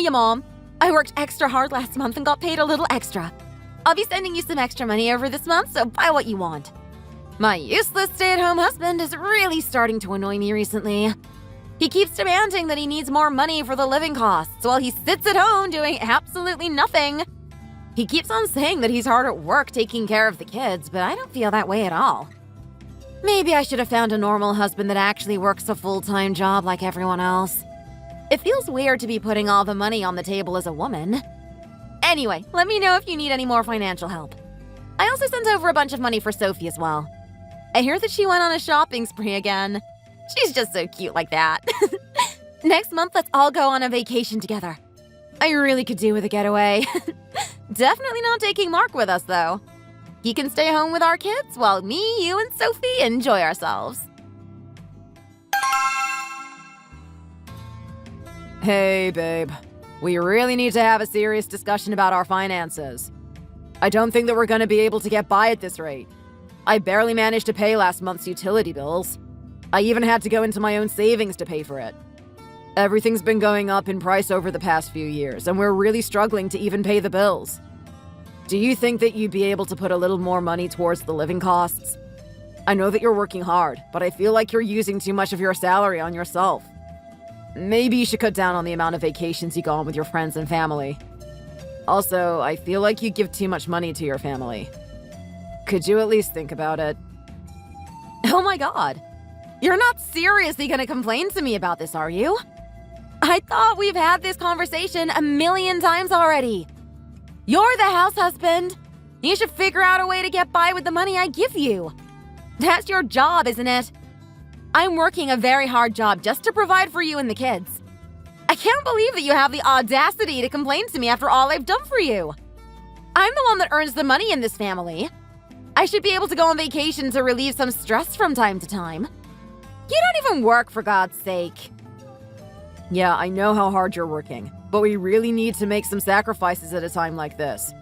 Hiya, Mom. I worked extra hard last month and got paid a little extra. I'll be sending you some extra money over this month, so buy what you want. My useless stay-at-home husband is really starting to annoy me recently. He keeps demanding that he needs more money for the living costs while he sits at home doing absolutely nothing. He keeps on saying that he's hard at work taking care of the kids, but I don't feel that way at all. Maybe I should have found a normal husband that actually works a full-time job like everyone else. It feels weird to be putting all the money on the table as a woman. Anyway, let me know if you need any more financial help. I also sent over a bunch of money for Sophie as well. I hear that she went on a shopping spree again. She's just so cute like that. Next month, let's all go on a vacation together. I really could do with a getaway. Definitely not taking Mark with us, though. He can stay home with our kids while me, you, and Sophie enjoy ourselves. Hey, babe. We really need to have a serious discussion about our finances. I don't think that we're going to be able to get by at this rate. I barely managed to pay last month's utility bills. I even had to go into my own savings to pay for it. Everything's been going up in price over the past few years, and we're really struggling to even pay the bills. Do you think that you'd be able to put a little more money towards the living costs? I know that you're working hard, but I feel like you're using too much of your salary on yourself. Maybe you should cut down on the amount of vacations you go on with your friends and family. Also, I feel like you give too much money to your family. Could you at least think about it? Oh my god. You're not seriously gonna complain to me about this, are you? I thought we've had this conversation a million times already. You're the house husband. You should figure out a way to get by with the money I give you. That's your job, isn't it? I'm working a very hard job just to provide for you and the kids. I can't believe that you have the audacity to complain to me after all I've done for you. I'm the one that earns the money in this family. I should be able to go on vacation to relieve some stress from time to time. You don't even work, for God's sake. Yeah, I know how hard you're working, but we really need to make some sacrifices at a time like this.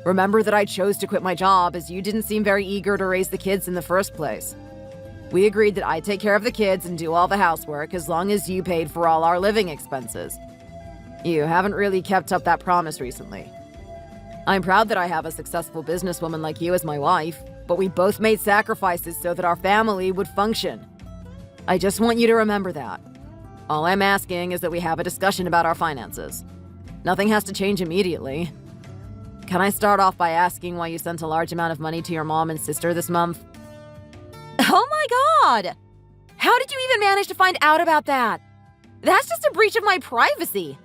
Remember that I chose to quit my job as you didn't seem very eager to raise the kids in the first place. We agreed that I'd take care of the kids and do all the housework as long as you paid for all our living expenses. You haven't really kept up that promise recently. I'm proud that I have a successful businesswoman like you as my wife, but we both made sacrifices so that our family would function. I just want you to remember that. All I'm asking is that we have a discussion about our finances. Nothing has to change immediately. Can I start off by asking why you sent a large amount of money to your mom and sister this month? Oh my god! How did you even manage to find out about that? That's just a breach of my privacy.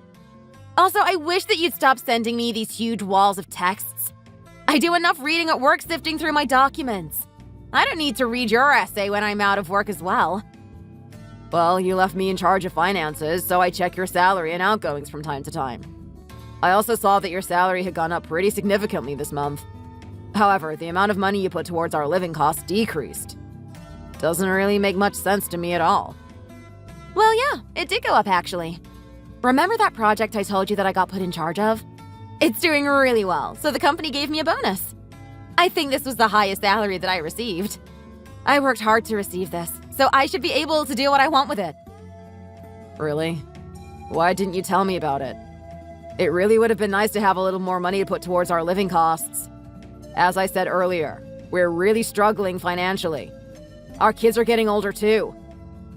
Also, I wish that you'd stop sending me these huge walls of texts. I do enough reading at work sifting through my documents. I don't need to read your essay when I'm out of work as well. Well, you left me in charge of finances, so I check your salary and outgoings from time to time. I also saw that your salary had gone up pretty significantly this month. However, the amount of money you put towards our living costs decreased. Doesn't really make much sense to me at all. Well, yeah, it did go up actually. Remember that project I told you that I got put in charge of? It's doing really well, so the company gave me a bonus. I think this was the highest salary that I received. I worked hard to receive this, so I should be able to do what I want with it. Really? Why didn't you tell me about it? It really would have been nice to have a little more money to put towards our living costs. As I said earlier, we're really struggling financially. Our kids are getting older too.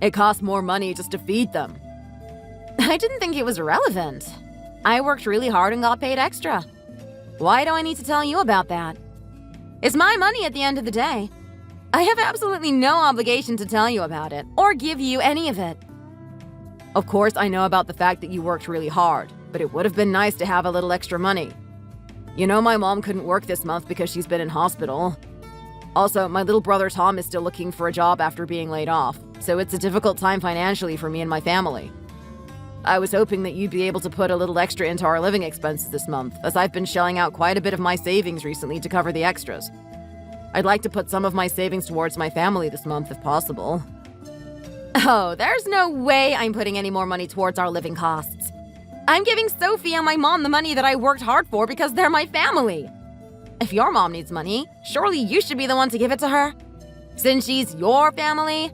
It costs more money just to feed them. I didn't think it was relevant. I worked really hard and got paid extra. Why do I need to tell you about that? It's my money at the end of the day. I have absolutely no obligation to tell you about it, or give you any of it. Of course, I know about the fact that you worked really hard, but it would have been nice to have a little extra money. You know, my mom couldn't work this month because she's been in hospital. Also, my little brother Tom is still looking for a job after being laid off, so it's a difficult time financially for me and my family. I was hoping that you'd be able to put a little extra into our living expenses this month, as I've been shelling out quite a bit of my savings recently to cover the extras. I'd like to put some of my savings towards my family this month if possible. Oh, there's no way I'm putting any more money towards our living costs. I'm giving Sophie and my mom the money that I worked hard for because they're my family. If your mom needs money, surely you should be the one to give it to her. Since she's your family.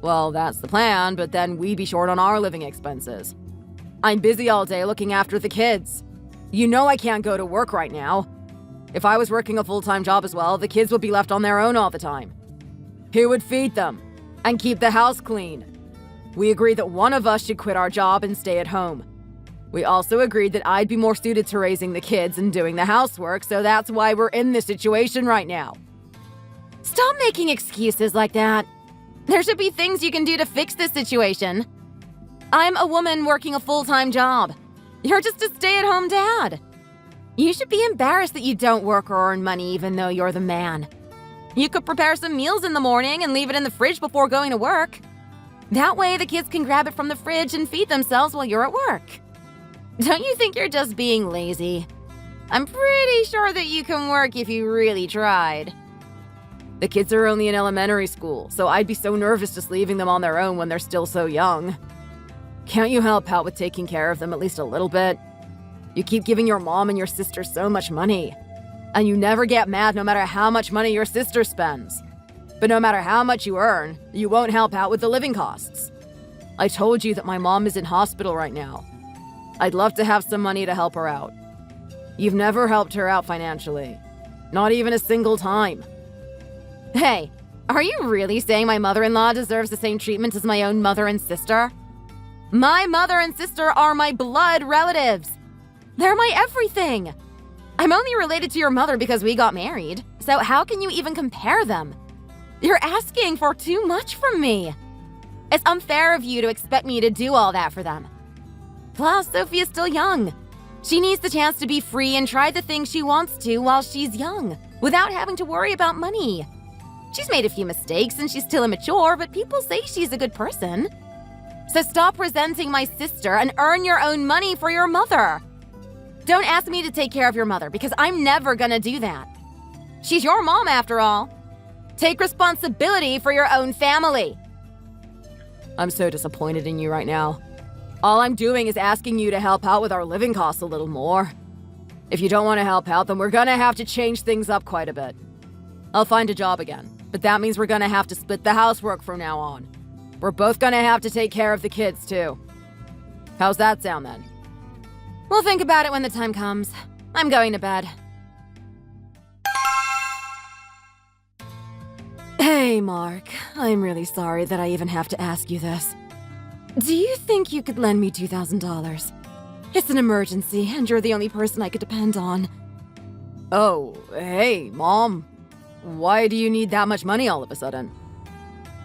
Well, that's the plan, but then we'd be short on our living expenses. I'm busy all day looking after the kids. You know I can't go to work right now. If I was working a full-time job as well, the kids would be left on their own all the time. Who would feed them and keep the house clean? We agreed that one of us should quit our job and stay at home. We also agreed that I'd be more suited to raising the kids and doing the housework, so that's why we're in this situation right now. Stop making excuses like that. There should be things you can do to fix this situation. I'm a woman working a full-time job. You're just a stay-at-home dad. You should be embarrassed that you don't work or earn money even though you're the man. You could prepare some meals in the morning and leave it in the fridge before going to work. That way the kids can grab it from the fridge and feed themselves while you're at work. Don't you think you're just being lazy? I'm pretty sure that you can work if you really tried. The kids are only in elementary school, so I'd be so nervous just leaving them on their own when they're still so young. Can't you help out with taking care of them at least a little bit? You keep giving your mom and your sister so much money. And you never get mad no matter how much money your sister spends. But no matter how much you earn, you won't help out with the living costs. I told you that my mom is in hospital right now. I'd love to have some money to help her out. You've never helped her out financially. Not even a single time. Hey, are you really saying my mother-in-law deserves the same treatment as my own mother and sister? My mother and sister are my blood relatives. They're my everything. I'm only related to your mother because we got married, so how can you even compare them? You're asking for too much from me. It's unfair of you to expect me to do all that for them. Plus, Sophie is still young. She needs the chance to be free and try the things she wants to while she's young, without having to worry about money. She's made a few mistakes and she's still immature, but people say she's a good person. So stop resenting my sister and earn your own money for your mother. Don't ask me to take care of your mother because I'm never gonna do that. She's your mom after all. Take responsibility for your own family. I'm so disappointed in you right now. All I'm doing is asking you to help out with our living costs a little more. If you don't want to help out, then we're gonna have to change things up quite a bit. I'll find a job again, but that means we're gonna have to split the housework from now on. We're both gonna have to take care of the kids too. How's that sound then? We'll think about it when the time comes. I'm going to bed. Hey, Mark. I'm really sorry that I even have to ask you this. Do you think you could lend me $2,000? It's an emergency, and you're the only person I could depend on. Oh, hey, Mom. Why do you need that much money all of a sudden?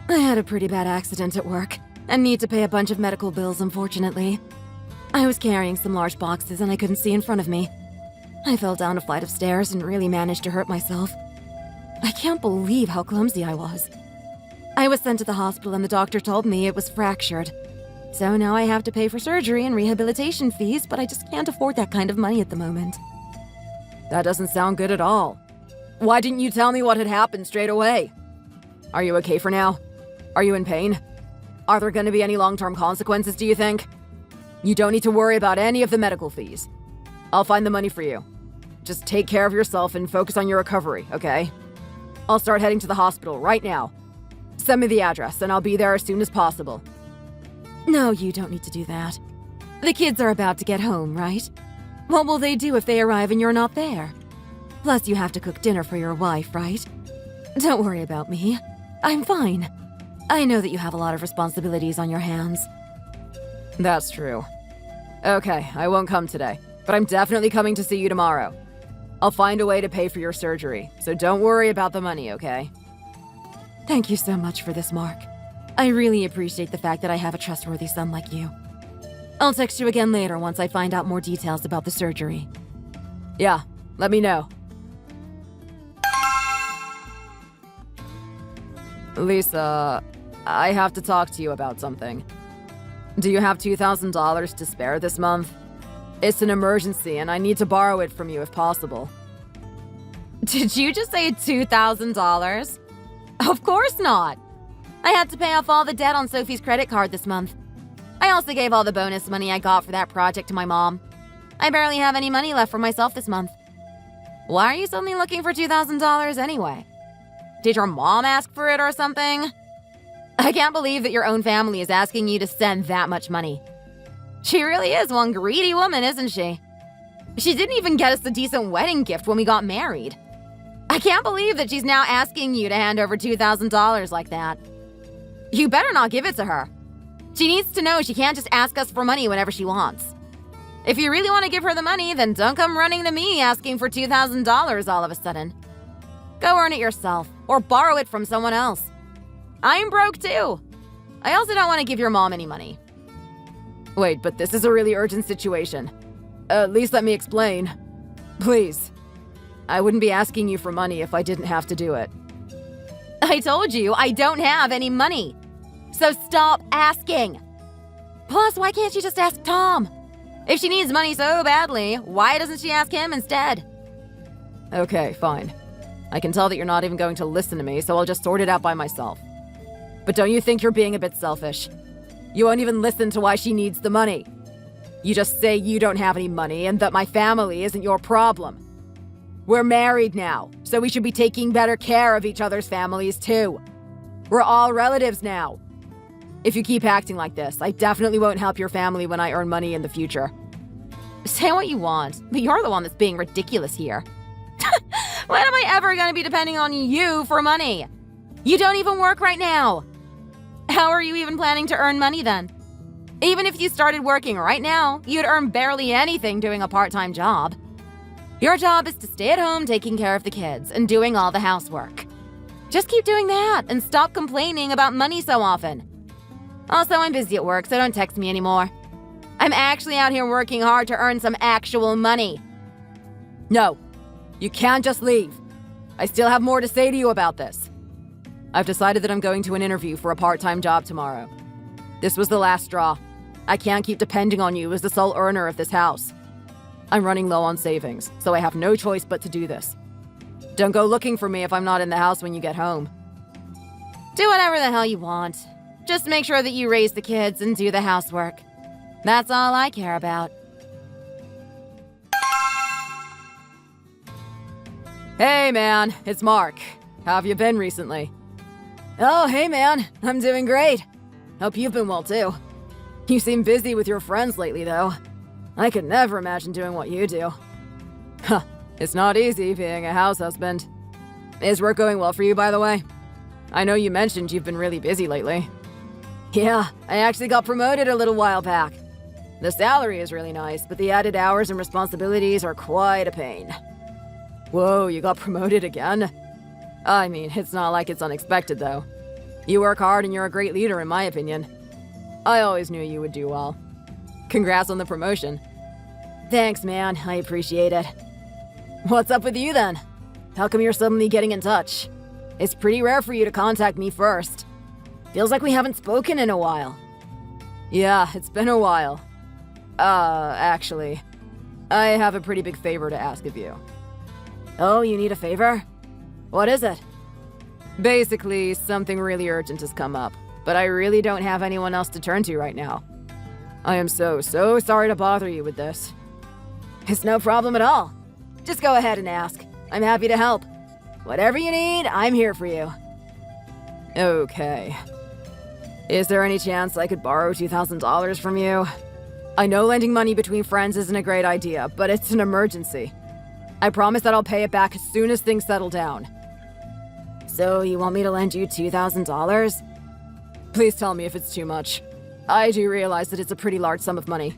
I had a pretty bad accident at work, and need to pay a bunch of medical bills, unfortunately. I was carrying some large boxes and I couldn't see in front of me. I fell down a flight of stairs and really managed to hurt myself. I can't believe how clumsy I was. I was sent to the hospital and the doctor told me it was fractured. So now I have to pay for surgery and rehabilitation fees, but I just can't afford that kind of money at the moment. That doesn't sound good at all. Why didn't you tell me what had happened straight away? Are you okay for now? Are you in pain? Are there going to be any long-term consequences, do you think? You don't need to worry about any of the medical fees. I'll find the money for you. Just take care of yourself and focus on your recovery, okay? I'll start heading to the hospital right now. Send me the address and I'll be there as soon as possible. No, you don't need to do that. The kids are about to get home, right? What will they do if they arrive and you're not there? Plus, you have to cook dinner for your wife, right? Don't worry about me. I'm fine. I know that you have a lot of responsibilities on your hands. That's true. Okay, I won't come today, but I'm definitely coming to see you tomorrow. I'll find a way to pay for your surgery, so don't worry about the money, okay? Thank you so much for this, Mark. I really appreciate the fact that I have a trustworthy son like you. I'll text you again later once I find out more details about the surgery. Yeah, let me know. Lisa, I have to talk to you about something. Do you have $2,000 to spare this month? It's an emergency and I need to borrow it from you if possible. Did you just say $2,000? Of course not. I had to pay off all the debt on Sophie's credit card this month. I also gave all the bonus money I got for that project to my mom. I barely have any money left for myself this month. Why are you suddenly looking for $2,000 anyway? Did your mom ask for it or something? I can't believe that your own family is asking you to send that much money. She really is one greedy woman, isn't she? She didn't even get us a decent wedding gift when we got married. I can't believe that she's now asking you to hand over $2,000 like that. You better not give it to her. She needs to know she can't just ask us for money whenever she wants. If you really want to give her the money, then don't come running to me asking for $2,000 all of a sudden. Go earn it yourself, or borrow it from someone else. I'm broke too. I also don't want to give your mom any money. Wait, but this is a really urgent situation. At least let me explain. Please. I wouldn't be asking you for money if I didn't have to do it. I told you, I don't have any money. So stop asking. Plus, why can't she just ask Tom? If she needs money so badly, why doesn't she ask him instead? Okay, fine. I can tell that you're not even going to listen to me, so I'll just sort it out by myself. But don't you think you're being a bit selfish? You won't even listen to why she needs the money. You just say you don't have any money and that my family isn't your problem. We're married now, so we should be taking better care of each other's families too. We're all relatives now. If you keep acting like this, I definitely won't help your family when I earn money in the future. Say what you want, but you're the one that's being ridiculous here. When am I ever going to be depending on you for money? You don't even work right now. How are you even planning to earn money then? Even if you started working right now, you'd earn barely anything doing a part-time job. Your job is to stay at home taking care of the kids and doing all the housework. Just keep doing that and stop complaining about money so often. Also, I'm busy at work, so don't text me anymore. I'm actually out here working hard to earn some actual money. No, you can't just leave. I still have more to say to you about this. I've decided that I'm going to an interview for a part-time job tomorrow. This was the last straw. I can't keep depending on you as the sole earner of this house. I'm running low on savings, so I have no choice but to do this. Don't go looking for me if I'm not in the house when you get home. Do whatever the hell you want. Just make sure that you raise the kids and do the housework. That's all I care about. Hey man, it's Mark. How have you been recently? Oh, hey man, I'm doing great. Hope you've been well too. You seem busy with your friends lately though. I could never imagine doing what you do. Huh, it's not easy being a house husband. Is work going well for you, by the way? I know you mentioned you've been really busy lately. Yeah, I actually got promoted a little while back. The salary is really nice, but the added hours and responsibilities are quite a pain. Whoa, you got promoted again? I mean, it's not like it's unexpected, though. You work hard and you're a great leader, in my opinion. I always knew you would do well. Congrats on the promotion. Thanks, man. I appreciate it. What's up with you, then? How come you're suddenly getting in touch? It's pretty rare for you to contact me first. Feels like we haven't spoken in a while. Yeah, it's been a while. Actually, I have a pretty big favor to ask of you. Oh, you need a favor? What is it? Basically, something really urgent has come up, but I really don't have anyone else to turn to right now. I am so sorry to bother you with this. It's no problem at all. Just go ahead and ask. I'm happy to help. Whatever you need, I'm here for you. Okay. Is there any chance I could borrow $2,000 from you? I know lending money between friends isn't a great idea, but it's an emergency. I promise that I'll pay it back as soon as things settle down. So you want me to lend you $2,000? Please tell me if it's too much. I do realize that it's a pretty large sum of money.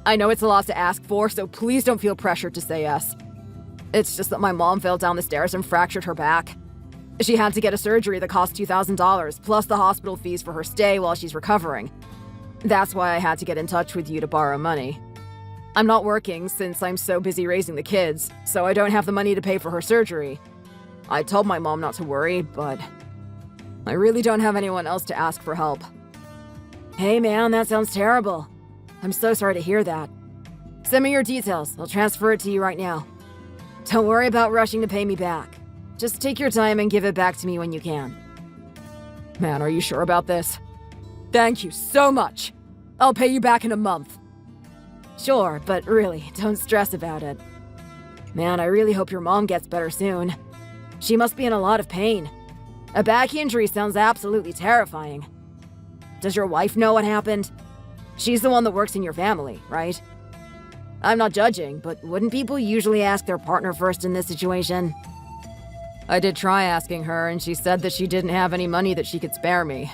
I know it's a lot to ask for, so please don't feel pressured to say yes. It's just that my mom fell down the stairs and fractured her back. She had to get a surgery that cost $2,000, plus the hospital fees for her stay while she's recovering. That's why I had to get in touch with you to borrow money. I'm not working since I'm so busy raising the kids, so I don't have the money to pay for her surgery. I told my mom not to worry, but I really don't have anyone else to ask for help. Hey man, that sounds terrible. I'm so sorry to hear that. Send me your details. I'll transfer it to you right now. Don't worry about rushing to pay me back. Just take your time and give it back to me when you can. Man, are you sure about this? Thank you so much. I'll pay you back in a month. Sure, but really, don't stress about it. Man, I really hope your mom gets better soon. She must be in a lot of pain. A back injury sounds absolutely terrifying. Does your wife know what happened? She's the one that works in your family, right? I'm not judging, but wouldn't people usually ask their partner first in this situation? I did try asking her, and she said that she didn't have any money that she could spare me.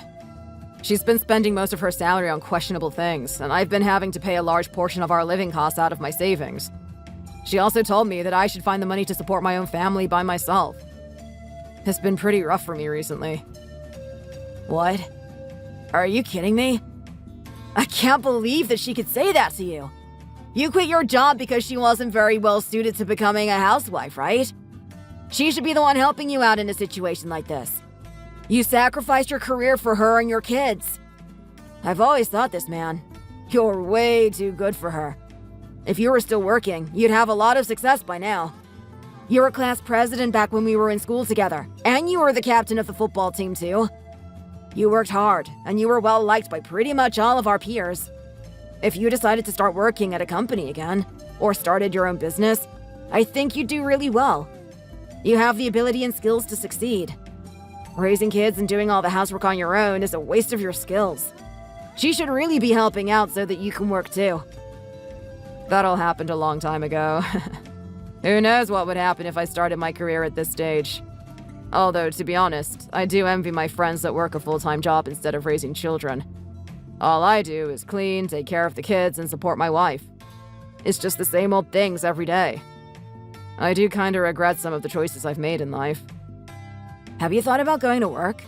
She's been spending most of her salary on questionable things, and I've been having to pay a large portion of our living costs out of my savings. She also told me that I should find the money to support my own family by myself. It's been pretty rough for me recently. What? Are you kidding me? I can't believe that she could say that to you. You quit your job because she wasn't very well suited to becoming a housewife, right? She should be the one helping you out in a situation like this. You sacrificed your career for her and your kids. I've always thought this, man. You're way too good for her. If you were still working, you'd have a lot of success by now. You were class president back when we were in school together, and you were the captain of the football team too. You worked hard, and you were well liked by pretty much all of our peers. If you decided to start working at a company again, or started your own business, I think you'd do really well. You have the ability and skills to succeed. Raising kids and doing all the housework on your own is a waste of your skills. She should really be helping out so that you can work too. That all happened a long time ago. Who knows what would happen if I started my career at this stage. Although, to be honest, I do envy my friends that work a full-time job instead of raising children. All I do is clean, take care of the kids, and support my wife. It's just the same old things every day. I do kinda regret some of the choices I've made in life. Have you thought about going to work?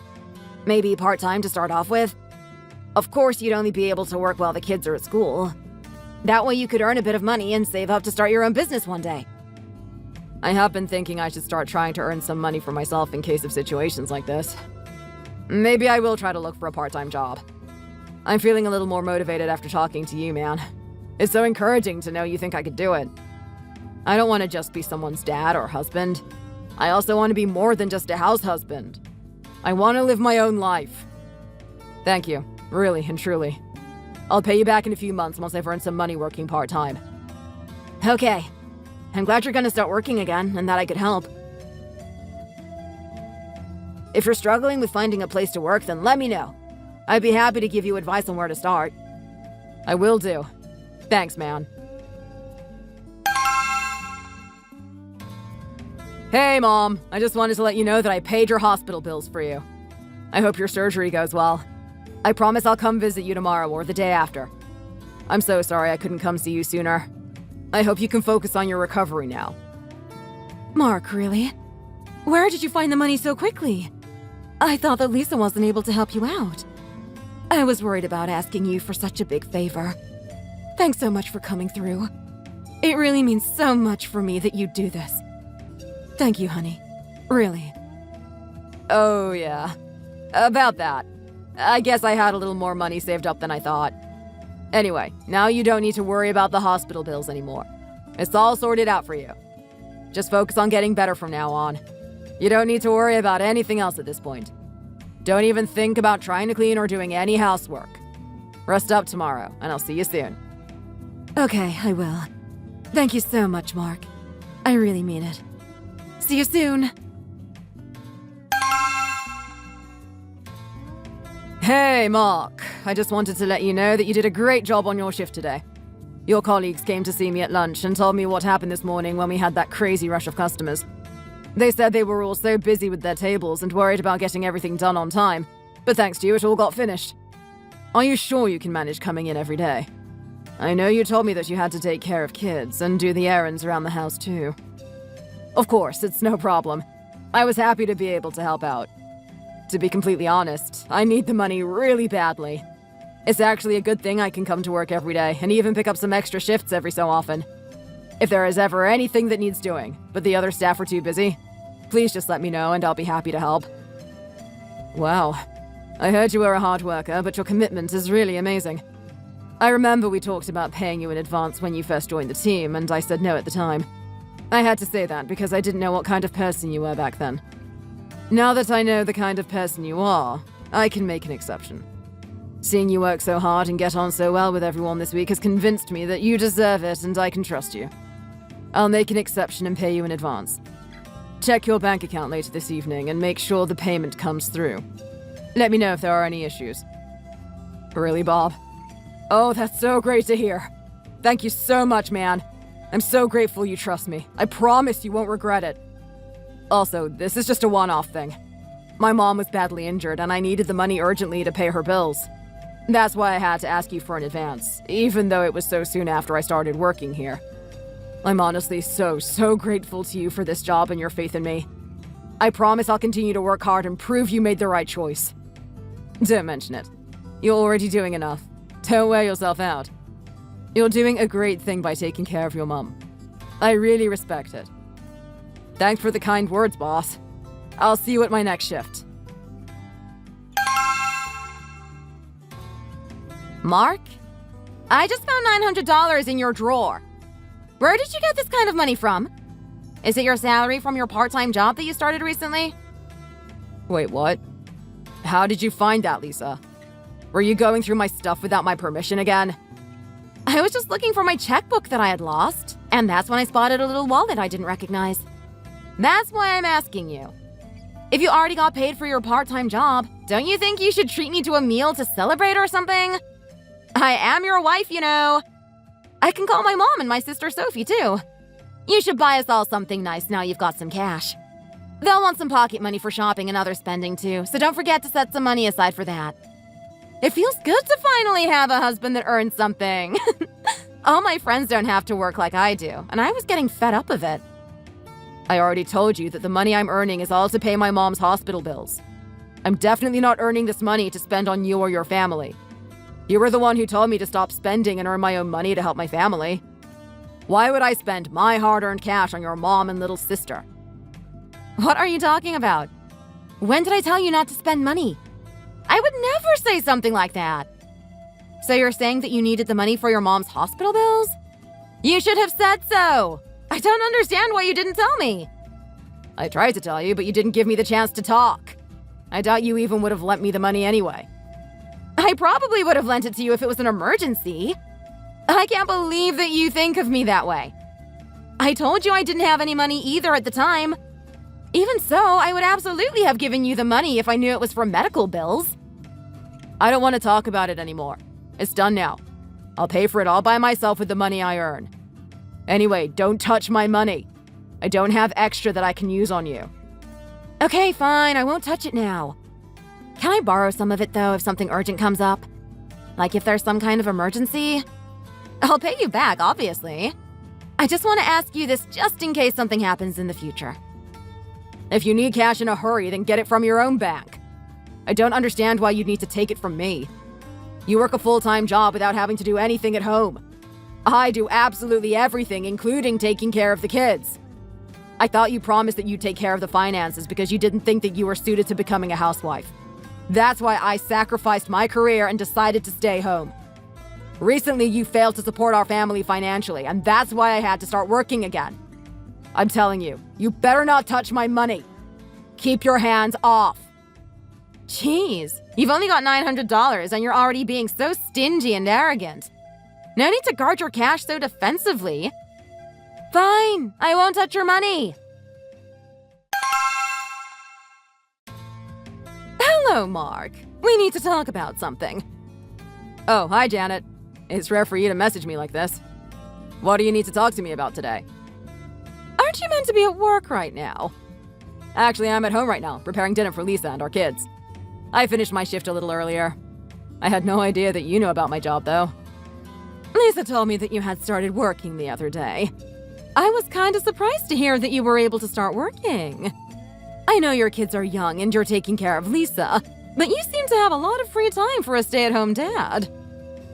Maybe part-time to start off with? Of course, you'd only be able to work while the kids are at school. That way you could earn a bit of money and save up to start your own business one day. I have been thinking I should start trying to earn some money for myself in case of situations like this. Maybe I will try to look for a part-time job. I'm feeling a little more motivated after talking to you, man. It's so encouraging to know you think I could do it. I don't want to just be someone's dad or husband. I also want to be more than just a house husband. I want to live my own life. Thank you, really and truly. I'll pay you back in a few months once I've earned some money working part-time. Okay. I'm glad you're gonna start working again, and that I could help. If you're struggling with finding a place to work, then let me know. I'd be happy to give you advice on where to start. I will do. Thanks, man. Hey, Mom. I just wanted to let you know that I paid your hospital bills for you. I hope your surgery goes well. I promise I'll come visit you tomorrow or the day after. I'm so sorry I couldn't come see you sooner. I hope you can focus on your recovery now. Mark, really? Where did you find the money so quickly? I thought that Lisa wasn't able to help you out. I was worried about asking you for such a big favor. Thanks so much for coming through. It really means so much for me that you do this. Thank you, honey. Really. Oh, yeah. About that. I guess I had a little more money saved up than I thought. Anyway, now you don't need to worry about the hospital bills anymore. It's all sorted out for you. Just focus on getting better from now on. You don't need to worry about anything else at this point. Don't even think about trying to clean or doing any housework. Rest up tomorrow, and I'll see you soon. Okay, I will. Thank you so much, Mark. I really mean it. See you soon. Hey, Mark. I just wanted to let you know that you did a great job on your shift today. Your colleagues came to see me at lunch and told me what happened this morning when we had that crazy rush of customers. They said they were all so busy with their tables and worried about getting everything done on time, but thanks to you it all got finished. Are you sure you can manage coming in every day? I know you told me that you had to take care of kids and do the errands around the house too. Of course, it's no problem. I was happy to be able to help out. To be completely honest, I need the money really badly. It's actually a good thing I can come to work every day and even pick up some extra shifts every so often. If there is ever anything that needs doing, but the other staff are too busy, please just let me know and I'll be happy to help. Wow. I heard you were a hard worker, but your commitment is really amazing. I remember we talked about paying you in advance when you first joined the team, and I said no at the time. I had to say that because I didn't know what kind of person you were back then. Now that I know the kind of person you are, I can make an exception. Seeing you work so hard and get on so well with everyone this week has convinced me that you deserve it and I can trust you. I'll make an exception and pay you in advance. Check your bank account later this evening and make sure the payment comes through. Let me know if there are any issues. Really, Bob? Oh, that's so great to hear. Thank you so much, man. I'm so grateful you trust me. I promise you won't regret it. Also, this is just a one-off thing. My mom was badly injured and I needed the money urgently to pay her bills. That's why I had to ask you for an advance, even though it was so soon after I started working here. I'm honestly so grateful to you for this job and your faith in me. I promise I'll continue to work hard and prove you made the right choice. Don't mention it. You're already doing enough. Don't wear yourself out. You're doing a great thing by taking care of your mom. I really respect it. Thanks for the kind words, boss. I'll see you at my next shift. Mark? I just found $900 in your drawer. Where did you get this kind of money from? Is it your salary from your part-time job that you started recently? Wait, what? How did you find that, Lisa? Were you going through my stuff without my permission again? I was just looking for my checkbook that I had lost, and that's when I spotted a little wallet I didn't recognize. That's why I'm asking you. If you already got paid for your part-time job, don't you think you should treat me to a meal to celebrate or something? I am your wife, you know. I can call my mom and my sister Sophie, too. You should buy us all something nice now you've got some cash. They'll want some pocket money for shopping and other spending, too, so don't forget to set some money aside for that. It feels good to finally have a husband that earns something. All my friends don't have to work like I do, and I was getting fed up of it. I already told you that the money I'm earning is all to pay my mom's hospital bills. I'm definitely not earning this money to spend on you or your family. You were the one who told me to stop spending and earn my own money to help my family. Why would I spend my hard-earned cash on your mom and little sister? What are you talking about? When did I tell you not to spend money? I would never say something like that. So you're saying that you needed the money for your mom's hospital bills? You should have said so. I don't understand why you didn't tell me. I tried to tell you, but you didn't give me the chance to talk. I doubt you even would have lent me the money anyway. I probably would have lent it to you if it was an emergency. I can't believe that you think of me that way. I told you I didn't have any money either at the time. Even so, I would absolutely have given you the money if I knew it was for medical bills. I don't want to talk about it anymore. It's done now. I'll pay for it all by myself with the money I earn. Anyway, don't touch my money. I don't have extra that I can use on you. Okay, fine, I won't touch it now. Can I borrow some of it, though, if something urgent comes up? Like if there's some kind of emergency? I'll pay you back, obviously. I just want to ask you this just in case something happens in the future. If you need cash in a hurry, then get it from your own bank. I don't understand why you'd need to take it from me. You work a full-time job without having to do anything at home. I do absolutely everything, including taking care of the kids. I thought you promised that you'd take care of the finances because you didn't think that you were suited to becoming a housewife. That's why I sacrificed my career and decided to stay home. Recently, you failed to support our family financially, and that's why I had to start working again. I'm telling you, you better not touch my money. Keep your hands off. Jeez, you've only got $900 and you're already being so stingy and arrogant. No need to guard your cash so defensively. Fine, I won't touch your money. Hello, Mark. We need to talk about something. Oh, hi, Janet. It's rare for you to message me like this. What do you need to talk to me about today? Aren't you meant to be at work right now? Actually, I'm at home right now, preparing dinner for Lisa and our kids. I finished my shift a little earlier. I had no idea that you knew about my job, though. Lisa told me that you had started working the other day. I was kind of surprised to hear that you were able to start working. I know your kids are young and you're taking care of Lisa, but you seem to have a lot of free time for a stay-at-home dad.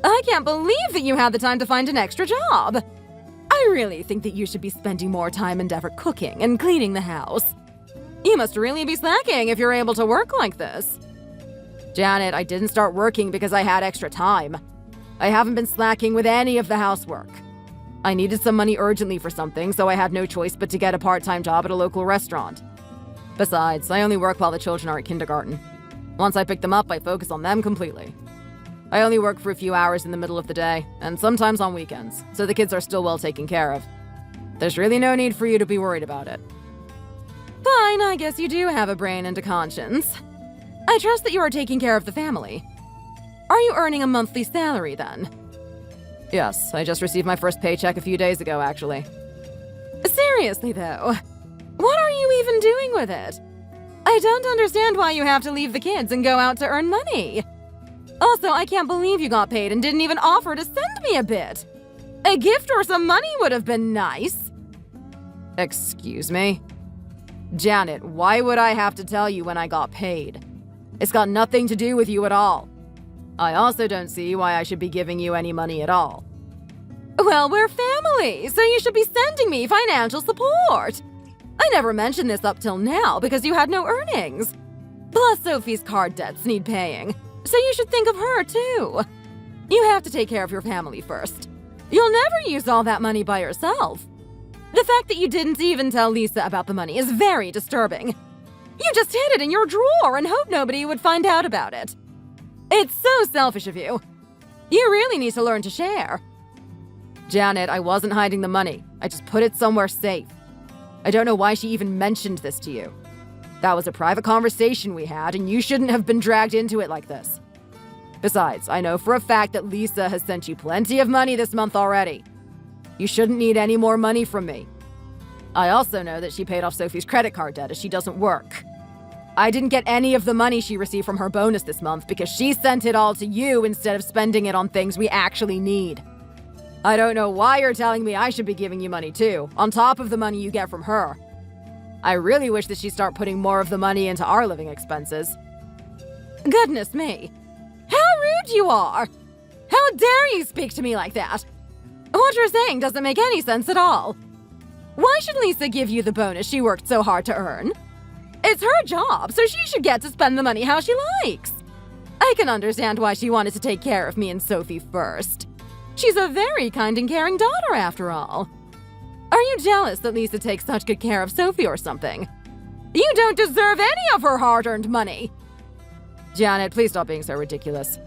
I can't believe that you had the time to find an extra job. I really think that you should be spending more time and effort cooking and cleaning the house. You must really be slacking if you're able to work like this. Janet, I didn't start working because I had extra time. I haven't been slacking with any of the housework. I needed some money urgently for something, so I had no choice but to get a part-time job at a local restaurant. Besides, I only work while the children are at kindergarten. Once I pick them up, I focus on them completely. I only work for a few hours in the middle of the day, and sometimes on weekends, so the kids are still well taken care of. There's really no need for you to be worried about it. Fine, I guess you do have a brain and a conscience. I trust that you are taking care of the family. Are you earning a monthly salary, then? Yes, I just received my first paycheck a few days ago, actually. Seriously, though, what are you even doing with it? I don't understand why you have to leave the kids and go out to earn money. Also, I can't believe you got paid and didn't even offer to send me a bit. A gift or some money would have been nice. Excuse me? Janet, why would I have to tell you when I got paid? It's got nothing to do with you at all. I also don't see why I should be giving you any money at all. Well, we're family, so you should be sending me financial support. I never mentioned this up till now because you had no earnings. Plus, Sophie's card debts need paying, so you should think of her too. You have to take care of your family first. You'll never use all that money by yourself. The fact that you didn't even tell Lisa about the money is very disturbing. You just hid it in your drawer and hoped nobody would find out about it. It's so selfish of you. You really need to learn to share. Janet, I wasn't hiding the money. I just put it somewhere safe. I don't know why she even mentioned this to you. That was a private conversation we had, and you shouldn't have been dragged into it like this. Besides, I know for a fact that Lisa has sent you plenty of money this month already. You shouldn't need any more money from me. I also know that she paid off Sophie's credit card debt as she doesn't work. I didn't get any of the money she received from her bonus this month because she sent it all to you instead of spending it on things we actually need. I don't know why you're telling me I should be giving you money too, on top of the money you get from her. I really wish that she'd start putting more of the money into our living expenses. Goodness me. How rude you are! How dare you speak to me like that? What you're saying doesn't make any sense at all. Why should Lisa give you the bonus she worked so hard to earn? It's her job, so she should get to spend the money how she likes. I can understand why she wanted to take care of me and Sophie first. She's a very kind and caring daughter, after all. Are you jealous that Lisa takes such good care of Sophie or something? You don't deserve any of her hard-earned money. Janet, please stop being so ridiculous.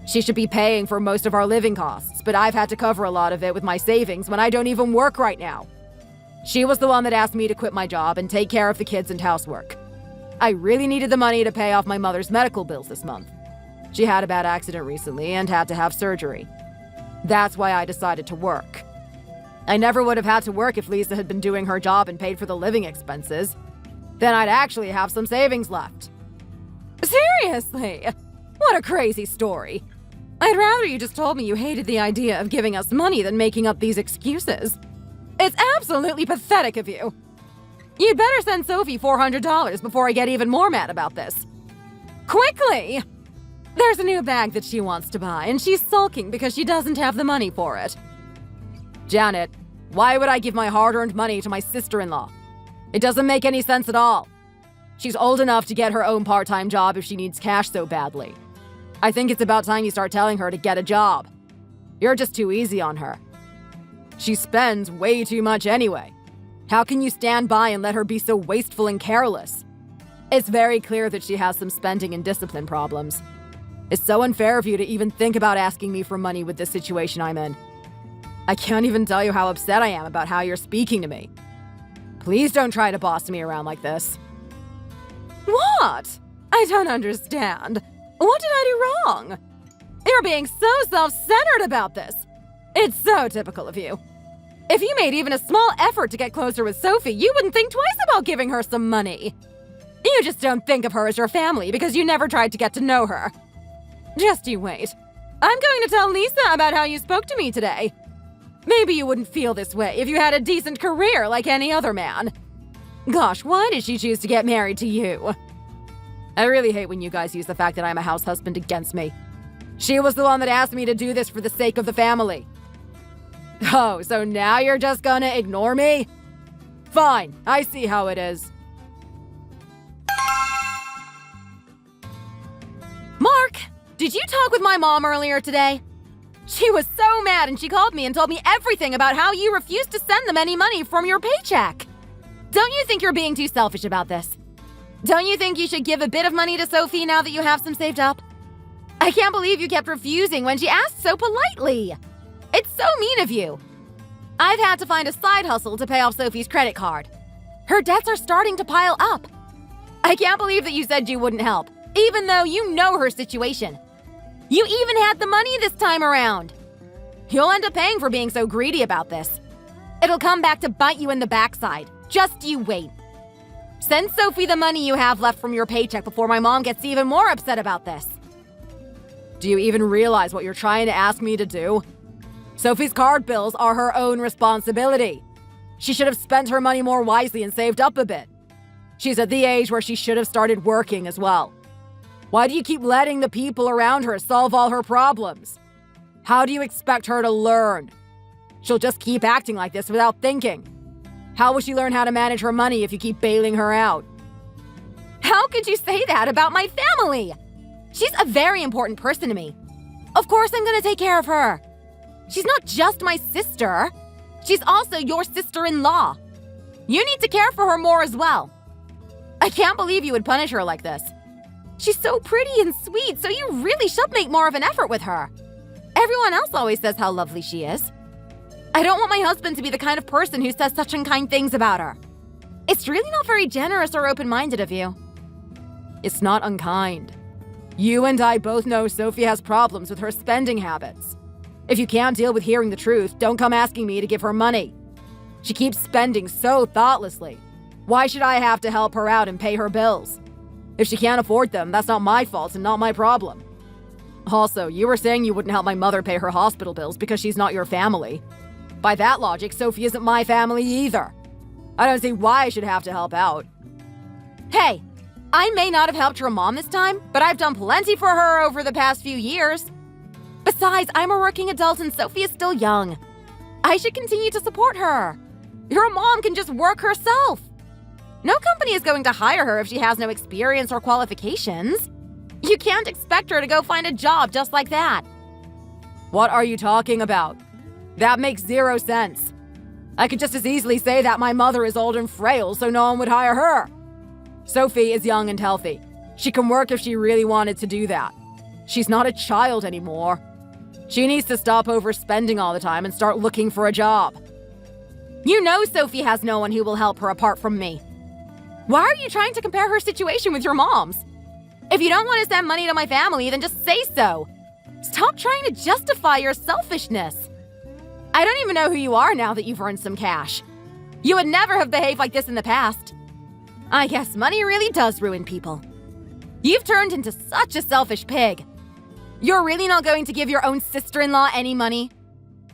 She should be paying for most of our living costs, but I've had to cover a lot of it with my savings when I don't even work right now. She was the one that asked me to quit my job and take care of the kids and housework. I really needed the money to pay off my mother's medical bills this month. She had a bad accident recently and had to have surgery. That's why I decided to work. I never would have had to work if Lisa had been doing her job and paid for the living expenses. Then I'd actually have some savings left. Seriously? What a crazy story. I'd rather you just told me you hated the idea of giving us money than making up these excuses. It's absolutely pathetic of you. You'd better send Sophie $400 before I get even more mad about this. Quickly! There's a new bag that she wants to buy, and she's sulking because she doesn't have the money for it. Janet, why would I give my hard-earned money to my sister-in-law? It doesn't make any sense at all. She's old enough to get her own part-time job if she needs cash so badly. I think it's about time you start telling her to get a job. You're just too easy on her. She spends way too much anyway. How can you stand by and let her be so wasteful and careless? It's very clear that she has some spending and discipline problems. It's so unfair of you to even think about asking me for money with this situation I'm in. I can't even tell you how upset I am about how you're speaking to me. Please don't try to boss me around like this. What? I don't understand. What did I do wrong? You're being so self-centered about this. It's so typical of you. If you made even a small effort to get closer with Sophie, you wouldn't think twice about giving her some money. You just don't think of her as your family because you never tried to get to know her. Just you wait. I'm going to tell Lisa about how you spoke to me today. Maybe you wouldn't feel this way if you had a decent career like any other man. Gosh, why did she choose to get married to you? I really hate when you guys use the fact that I'm a house husband against me. She was the one that asked me to do this for the sake of the family. Oh, so now you're just gonna ignore me? Fine, I see how it is. Mark, did you talk with my mom earlier today? She was so mad and she called me and told me everything about how you refused to send them any money from your paycheck. Don't you think you're being too selfish about this? Don't you think you should give a bit of money to Sophie now that you have some saved up? I can't believe you kept refusing when she asked so politely. It's so mean of you. I've had to find a side hustle to pay off Sophie's credit card. Her debts are starting to pile up. I can't believe that you said you wouldn't help, even though you know her situation. You even had the money this time around. You'll end up paying for being so greedy about this. It'll come back to bite you in the backside. Just you wait. Send Sophie the money you have left from your paycheck before my mom gets even more upset about this. Do you even realize what you're trying to ask me to do? Sophie's card bills are her own responsibility. She should have spent her money more wisely and saved up a bit. She's at the age where she should have started working as well. Why do you keep letting the people around her solve all her problems? How do you expect her to learn? She'll just keep acting like this without thinking. How will she learn how to manage her money if you keep bailing her out? How could you say that about my family? She's a very important person to me. Of course I'm gonna take care of her. She's not just my sister. She's also your sister-in-law. You need to care for her more as well. I can't believe you would punish her like this. She's so pretty and sweet, so you really should make more of an effort with her. Everyone else always says how lovely she is. I don't want my husband to be the kind of person who says such unkind things about her. It's really not very generous or open-minded of you. It's not unkind. You and I both know Sophie has problems with her spending habits. If you can't deal with hearing the truth, don't come asking me to give her money. She keeps spending so thoughtlessly. Why should I have to help her out and pay her bills? If she can't afford them, that's not my fault and not my problem. Also, you were saying you wouldn't help my mother pay her hospital bills because she's not your family. By that logic, Sophie isn't my family either. I don't see why I should have to help out. Hey, I may not have helped your mom this time, but I've done plenty for her over the past few years. Besides, I'm a working adult and Sophie is still young. I should continue to support her. Your mom can just work herself. No company is going to hire her if she has no experience or qualifications. You can't expect her to go find a job just like that. What are you talking about? That makes zero sense. I could just as easily say that my mother is old and frail, so no one would hire her. Sophie is young and healthy. She can work if she really wanted to do that. She's not a child anymore. She needs to stop overspending all the time and start looking for a job. You know Sophie has no one who will help her apart from me. Why are you trying to compare her situation with your mom's? If you don't want to send money to my family, then just say so. Stop trying to justify your selfishness. I don't even know who you are now that you've earned some cash. You would never have behaved like this in the past. I guess money really does ruin people. You've turned into such a selfish pig. You're really not going to give your own sister-in-law any money?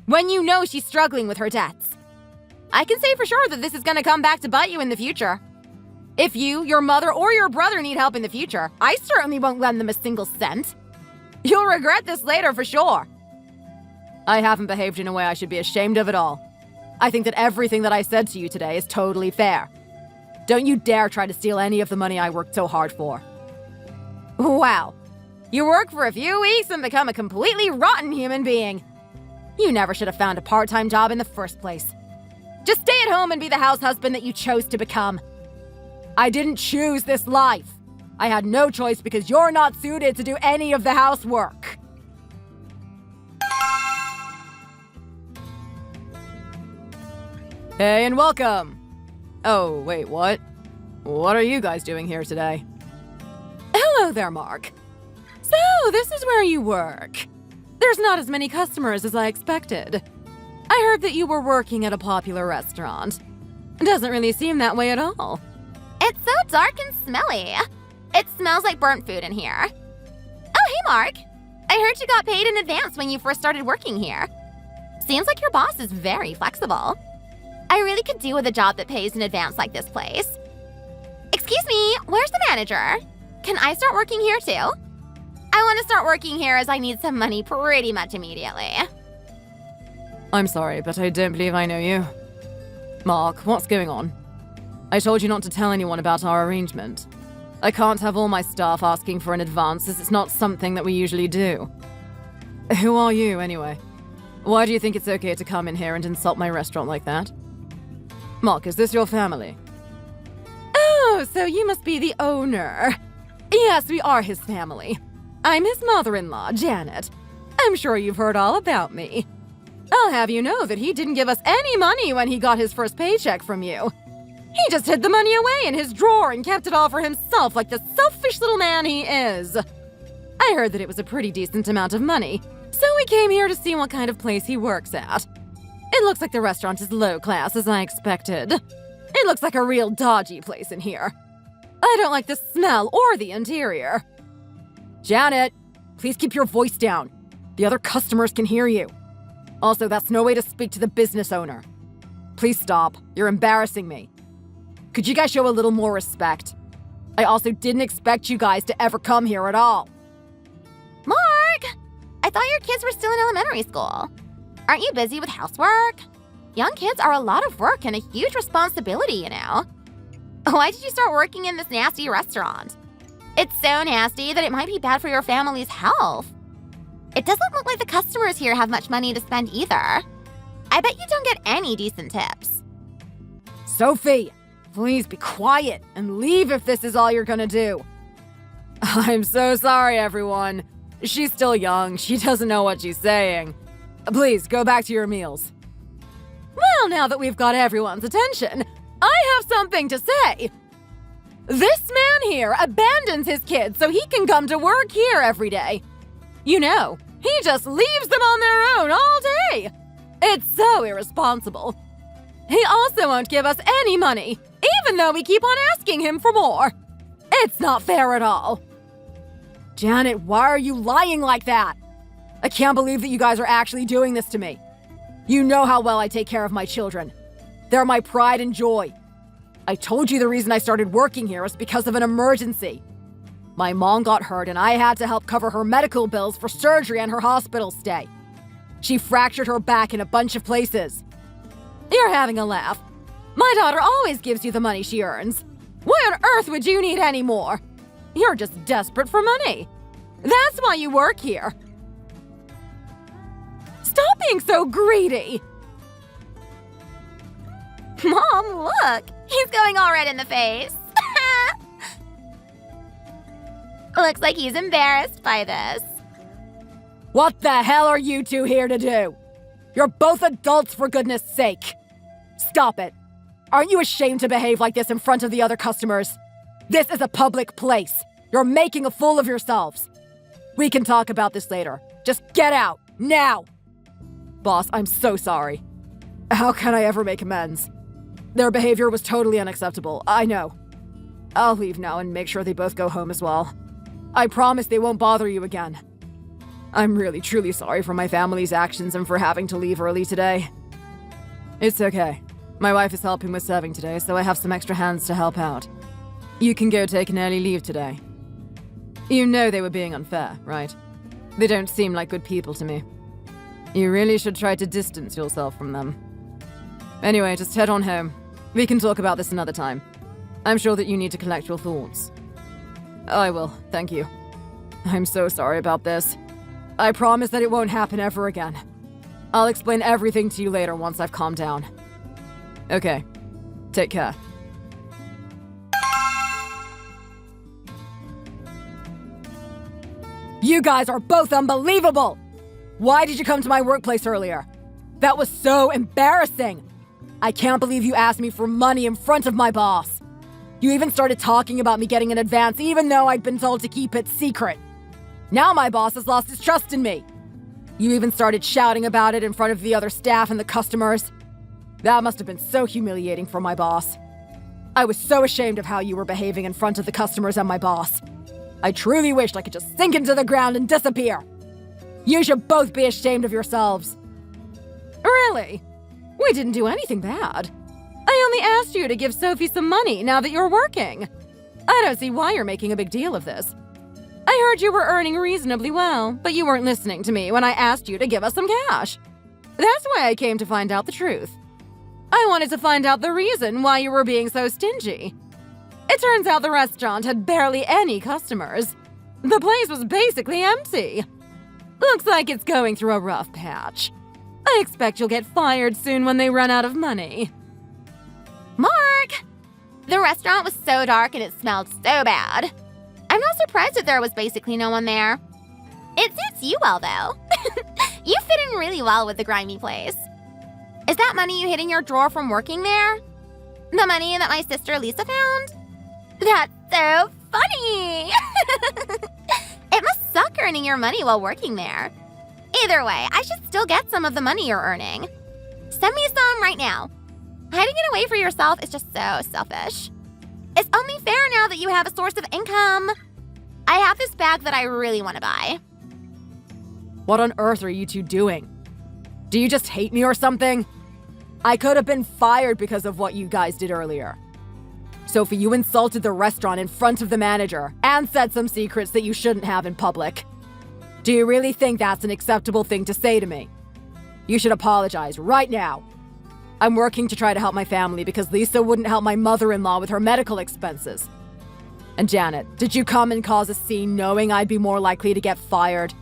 When you know she's struggling with her debts. I can say for sure that this is going to come back to bite you in the future. If you, your mother, or your brother need help in the future, I certainly won't lend them a single cent. You'll regret this later for sure. I haven't behaved in a way I should be ashamed of at all. I think that everything that I said to you today is totally fair. Don't you dare try to steal any of the money I worked so hard for. Wow. You work for a few weeks and become a completely rotten human being. You never should have found a part-time job in the first place. Just stay at home and be the house husband that you chose to become. I didn't choose this life. I had no choice because you're not suited to do any of the housework. Hey, and welcome. Oh, wait, what? What are you guys doing here today? Hello there, Mark. So, this is where you work. There's not as many customers as I expected. I heard that you were working at a popular restaurant. Doesn't really seem that way at all. It's so dark and smelly. It smells like burnt food in here. Oh, hey, Mark. I heard you got paid in advance when you first started working here. Seems like your boss is very flexible. I really could do with a job that pays in advance like this place. Excuse me, where's the manager? Can I start working here too? I want to start working here as I need some money pretty much immediately. I'm sorry, but I don't believe I know you. Mark, what's going on? I told you not to tell anyone about our arrangement. I can't have all my staff asking for an advance as it's not something that we usually do. Who are you, anyway? Why do you think it's okay to come in here and insult my restaurant like that? Mark, is this your family? Oh, so you must be the owner. Yes, we are his family. I'm his mother-in-law, Janet. I'm sure you've heard all about me. I'll have you know that he didn't give us any money when he got his first paycheck from you. He just hid the money away in his drawer and kept it all for himself like the selfish little man he is. I heard that it was a pretty decent amount of money, So we came here to see what kind of place he works at. It looks like the restaurant is low class, as I expected. It looks like a real dodgy place in here. I don't like the smell or the interior. Janet, please keep your voice down. The other customers can hear you. Also, that's no way to speak to the business owner. Please stop. You're embarrassing me. Could you guys show a little more respect? I also didn't expect you guys to ever come here at all. Mark! I thought your kids were still in elementary school. Aren't you busy with housework? Young kids are a lot of work and a huge responsibility, you know. Why did you start working in this nasty restaurant? It's so nasty that it might be bad for your family's health. It doesn't look like the customers here have much money to spend either. I bet you don't get any decent tips. Sophie, please be quiet and leave if this is all you're gonna do. I'm so sorry, everyone. She's still young. She doesn't know what she's saying. Please, go back to your meals. Well, now that we've got everyone's attention, I have something to say. This man here abandons his kids so he can come to work here every day. You know, he just leaves them on their own all day. It's so irresponsible. He also won't give us any money, even though we keep on asking him for more. It's not fair at all. Janet, why are you lying like that? I can't believe that you guys are actually doing this to me. You know how well I take care of my children. They're my pride and joy. I told you the reason I started working here was because of an emergency. My mom got hurt and I had to help cover her medical bills for surgery and her hospital stay. She fractured her back in a bunch of places. You're having a laugh. My daughter always gives you the money she earns. Why on earth would you need any more? You're just desperate for money. That's why you work here. Stop being so greedy! Mom, look! He's going all red in the face. Looks like he's embarrassed by this. What the hell are you two here to do? You're both adults, for goodness sake. Stop it. Aren't you ashamed to behave like this in front of the other customers? This is a public place. You're making a fool of yourselves. We can talk about this later. Just get out, now! Boss, I'm so sorry. How can I ever make amends? Their behavior was totally unacceptable, I know. I'll leave now and make sure they both go home as well. I promise they won't bother you again. I'm really, truly sorry for my family's actions and for having to leave early today. It's okay. My wife is helping with serving today, so I have some extra hands to help out. You can go take an early leave today. You know they were being unfair, right? They don't seem like good people to me. You really should try to distance yourself from them. Anyway, just head on home. We can talk about this another time. I'm sure that you need to collect your thoughts. I will, thank you. I'm so sorry about this. I promise that it won't happen ever again. I'll explain everything to you later once I've calmed down. Okay, take care. You guys are both unbelievable! Why did you come to my workplace earlier? That was so embarrassing! I can't believe you asked me for money in front of my boss. You even started talking about me getting an advance even though I'd been told to keep it secret. Now my boss has lost his trust in me. You even started shouting about it in front of the other staff and the customers. That must have been so humiliating for my boss. I was so ashamed of how you were behaving in front of the customers and my boss. I truly wished I could just sink into the ground and disappear. You should both be ashamed of yourselves. Really? We didn't do anything bad. I only asked you to give Sophie some money now that you're working. I don't see why you're making a big deal of this. I heard you were earning reasonably well, but you weren't listening to me when I asked you to give us some cash. That's why I came to find out the truth. I wanted to find out the reason why you were being so stingy. It turns out the restaurant had barely any customers. The place was basically empty. Looks like it's going through a rough patch. I expect you'll get fired soon when they run out of money. Mark! The restaurant was so dark and it smelled so bad. I'm not surprised that there was basically no one there. It suits you well, though. You fit in really well with the grimy place. Is that money you hid in your drawer from working there? The money that my sister Lisa found? That's so funny! It must suck earning your money while working there. Either way, I should still get some of the money you're earning. Send me some right now. Hiding it away for yourself is just so selfish. It's only fair now that you have a source of income. I have this bag that I really want to buy. What on earth are you two doing? Do you just hate me or something? I could have been fired because of what you guys did earlier. Sophie, you insulted the restaurant in front of the manager and said some secrets that you shouldn't have in public. Do you really think that's an acceptable thing to say to me? You should apologize right now. I'm working to try to help my family because Lisa wouldn't help my mother-in-law with her medical expenses. And Janet, did you come and cause a scene knowing I'd be more likely to get fired?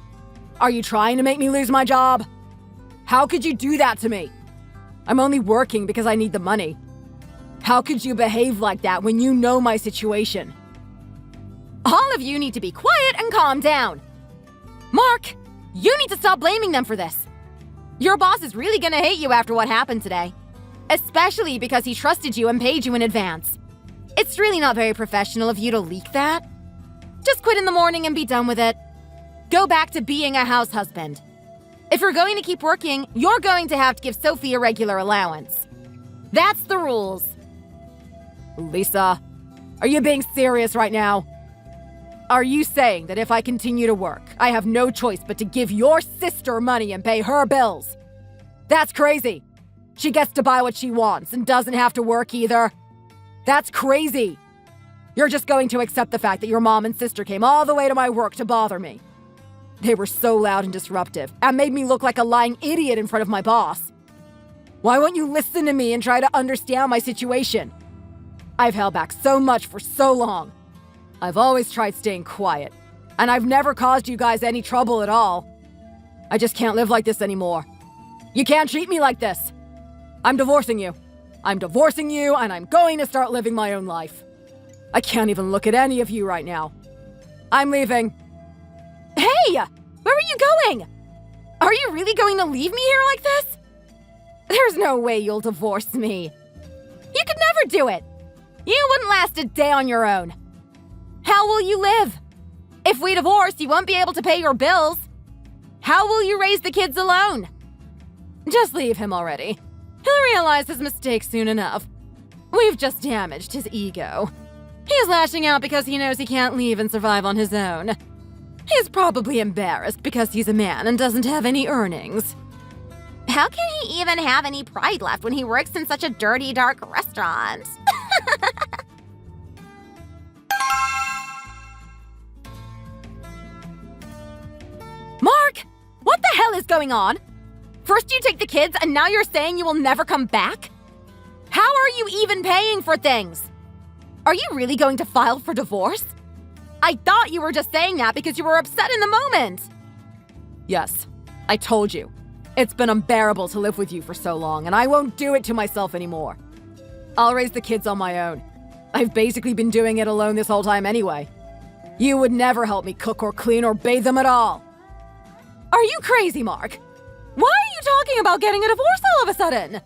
Are you trying to make me lose my job? How could you do that to me? I'm only working because I need the money. How could you behave like that when you know my situation? All of you need to be quiet and calm down. Mark, you need to stop blaming them for this. Your boss is really gonna hate you after what happened today. Especially because he trusted you and paid you in advance. It's really not very professional of you to leak that. Just quit in the morning and be done with it. Go back to being a house husband. If you're going to keep working, you're going to have to give Sophie a regular allowance. That's the rules. Lisa, are you being serious right now? Are you saying that if I continue to work, I have no choice but to give your sister money and pay her bills? That's crazy. She gets to buy what she wants and doesn't have to work either. That's crazy. You're just going to accept the fact that your mom and sister came all the way to my work to bother me. They were so loud and disruptive and made me look like a lying idiot in front of my boss. Why won't you listen to me and try to understand my situation? I've held back so much for so long. I've always tried staying quiet, and I've never caused you guys any trouble at all. I just can't live like this anymore. You can't treat me like this. I'm divorcing you. I'm divorcing you, and I'm going to start living my own life. I can't even look at any of you right now. I'm leaving. Hey! Where are you going? Are you really going to leave me here like this? There's no way you'll divorce me. You could never do it. You wouldn't last a day on your own. How will you live? If we divorce, you won't be able to pay your bills. How will you raise the kids alone? Just leave him already. He'll realize his mistake soon enough. We've just damaged his ego. He's lashing out because he knows he can't leave and survive on his own. He's probably embarrassed because he's a man and doesn't have any earnings. How can he even have any pride left when he works in such a dirty, dark restaurant? Mark! What the hell is going on? First you take the kids and now you're saying you will never come back? How are you even paying for things? Are you really going to file for divorce? I thought you were just saying that because you were upset in the moment. Yes, I told you. It's been unbearable to live with you for so long, and I won't do it to myself anymore. I'll raise the kids on my own. I've basically been doing it alone this whole time anyway. You would never help me cook or clean or bathe them at all. Are you crazy, Mark? Why are you talking about getting a divorce all of a sudden?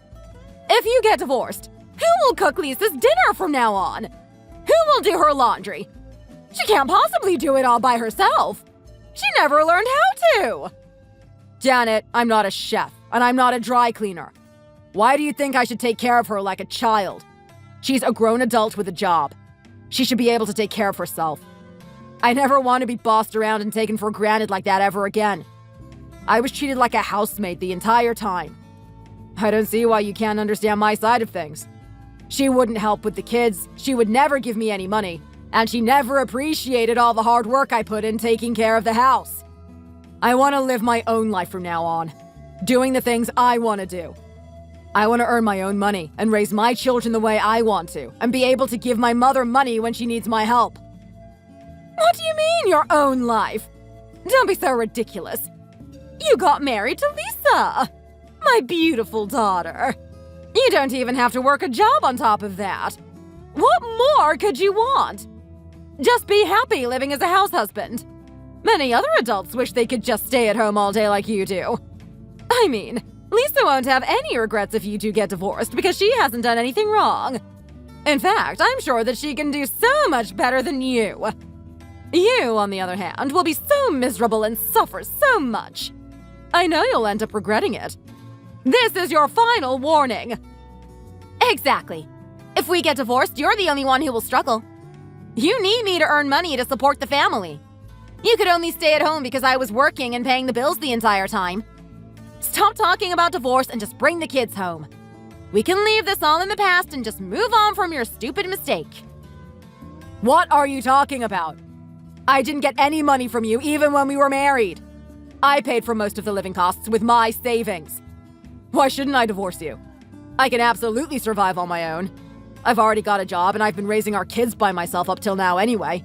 If you get divorced, who will cook Lisa's dinner from now on? Who will do her laundry? She can't possibly do it all by herself. She never learned how to. Janet, I'm not a chef, and I'm not a dry cleaner. Why do you think I should take care of her like a child? She's a grown adult with a job. She should be able to take care of herself. I never want to be bossed around and taken for granted like that ever again. I was treated like a housemaid the entire time. I don't see why you can't understand my side of things. She wouldn't help with the kids, she would never give me any money, and she never appreciated all the hard work I put in taking care of the house. I want to live my own life from now on, doing the things I want to do. I want to earn my own money and raise my children the way I want to, and be able to give my mother money when she needs my help. What do you mean, your own life? Don't be so ridiculous. You got married to Lisa, my beautiful daughter. You don't even have to work a job on top of that. What more could you want? Just be happy living as a house husband. Many other adults wish they could just stay at home all day like you do. I mean, Lisa won't have any regrets if you two get divorced because she hasn't done anything wrong. In fact, I'm sure that she can do so much better than you. You, on the other hand, will be so miserable and suffer so much. I know you'll end up regretting it. This is your final warning. Exactly. If we get divorced, you're the only one who will struggle. You need me to earn money to support the family. You could only stay at home because I was working and paying the bills the entire time. Stop talking about divorce and just bring the kids home. We can leave this all in the past and just move on from your stupid mistake. What are you talking about? I didn't get any money from you even when we were married. I paid for most of the living costs with my savings. Why shouldn't I divorce you? I can absolutely survive on my own. I've already got a job and I've been raising our kids by myself up till now anyway.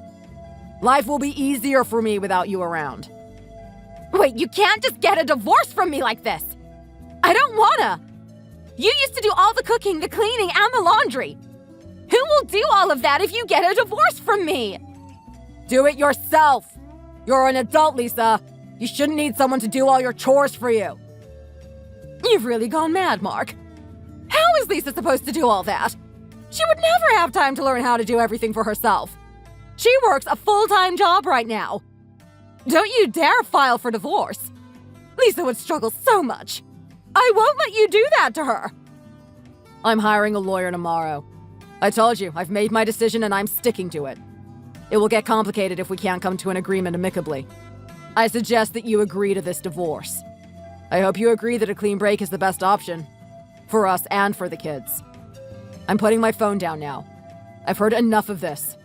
Life will be easier for me without you around. Wait, you can't just get a divorce from me like this. I don't wanna. You used to do all the cooking, the cleaning, and the laundry. Who will do all of that if you get a divorce from me? Do it yourself. You're an adult, Lisa. You shouldn't need someone to do all your chores for you. You've really gone mad, Mark. How is Lisa supposed to do all that? She would never have time to learn how to do everything for herself. She works a full-time job right now. Don't you dare file for divorce. Lisa would struggle so much. I won't let you do that to her. I'm hiring a lawyer tomorrow. I told you, I've made my decision and I'm sticking to it. It will get complicated if we can't come to an agreement amicably. I suggest that you agree to this divorce. I hope you agree that a clean break is the best option. For us and for the kids. I'm putting my phone down now. I've heard enough of this.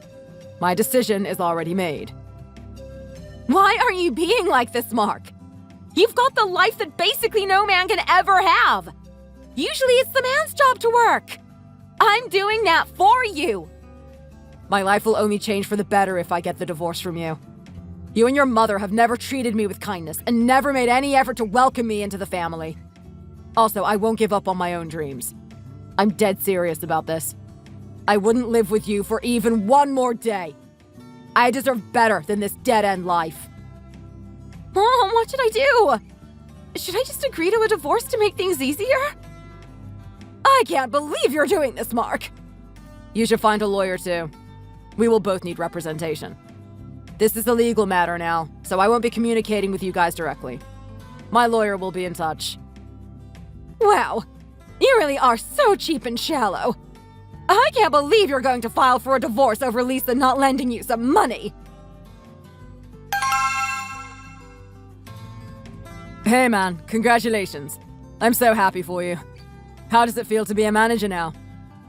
My decision is already made. Why are you being like this, Mark? You've got the life that basically no man can ever have. Usually it's the man's job to work. I'm doing that for you. My life will only change for the better if I get the divorce from you. You and your mother have never treated me with kindness and never made any effort to welcome me into the family. Also, I won't give up on my own dreams. I'm dead serious about this. I wouldn't live with you for even one more day. I deserve better than this dead-end life. Mom, what should I do? Should I just agree to a divorce to make things easier? I can't believe you're doing this, Mark. You should find a lawyer too. We will both need representation. This is a legal matter now, so I won't be communicating with you guys directly. My lawyer will be in touch. Wow, you really are so cheap and shallow. I can't believe you're going to file for a divorce over Lisa not lending you some money. Hey man, congratulations. I'm so happy for you. How does it feel to be a manager now?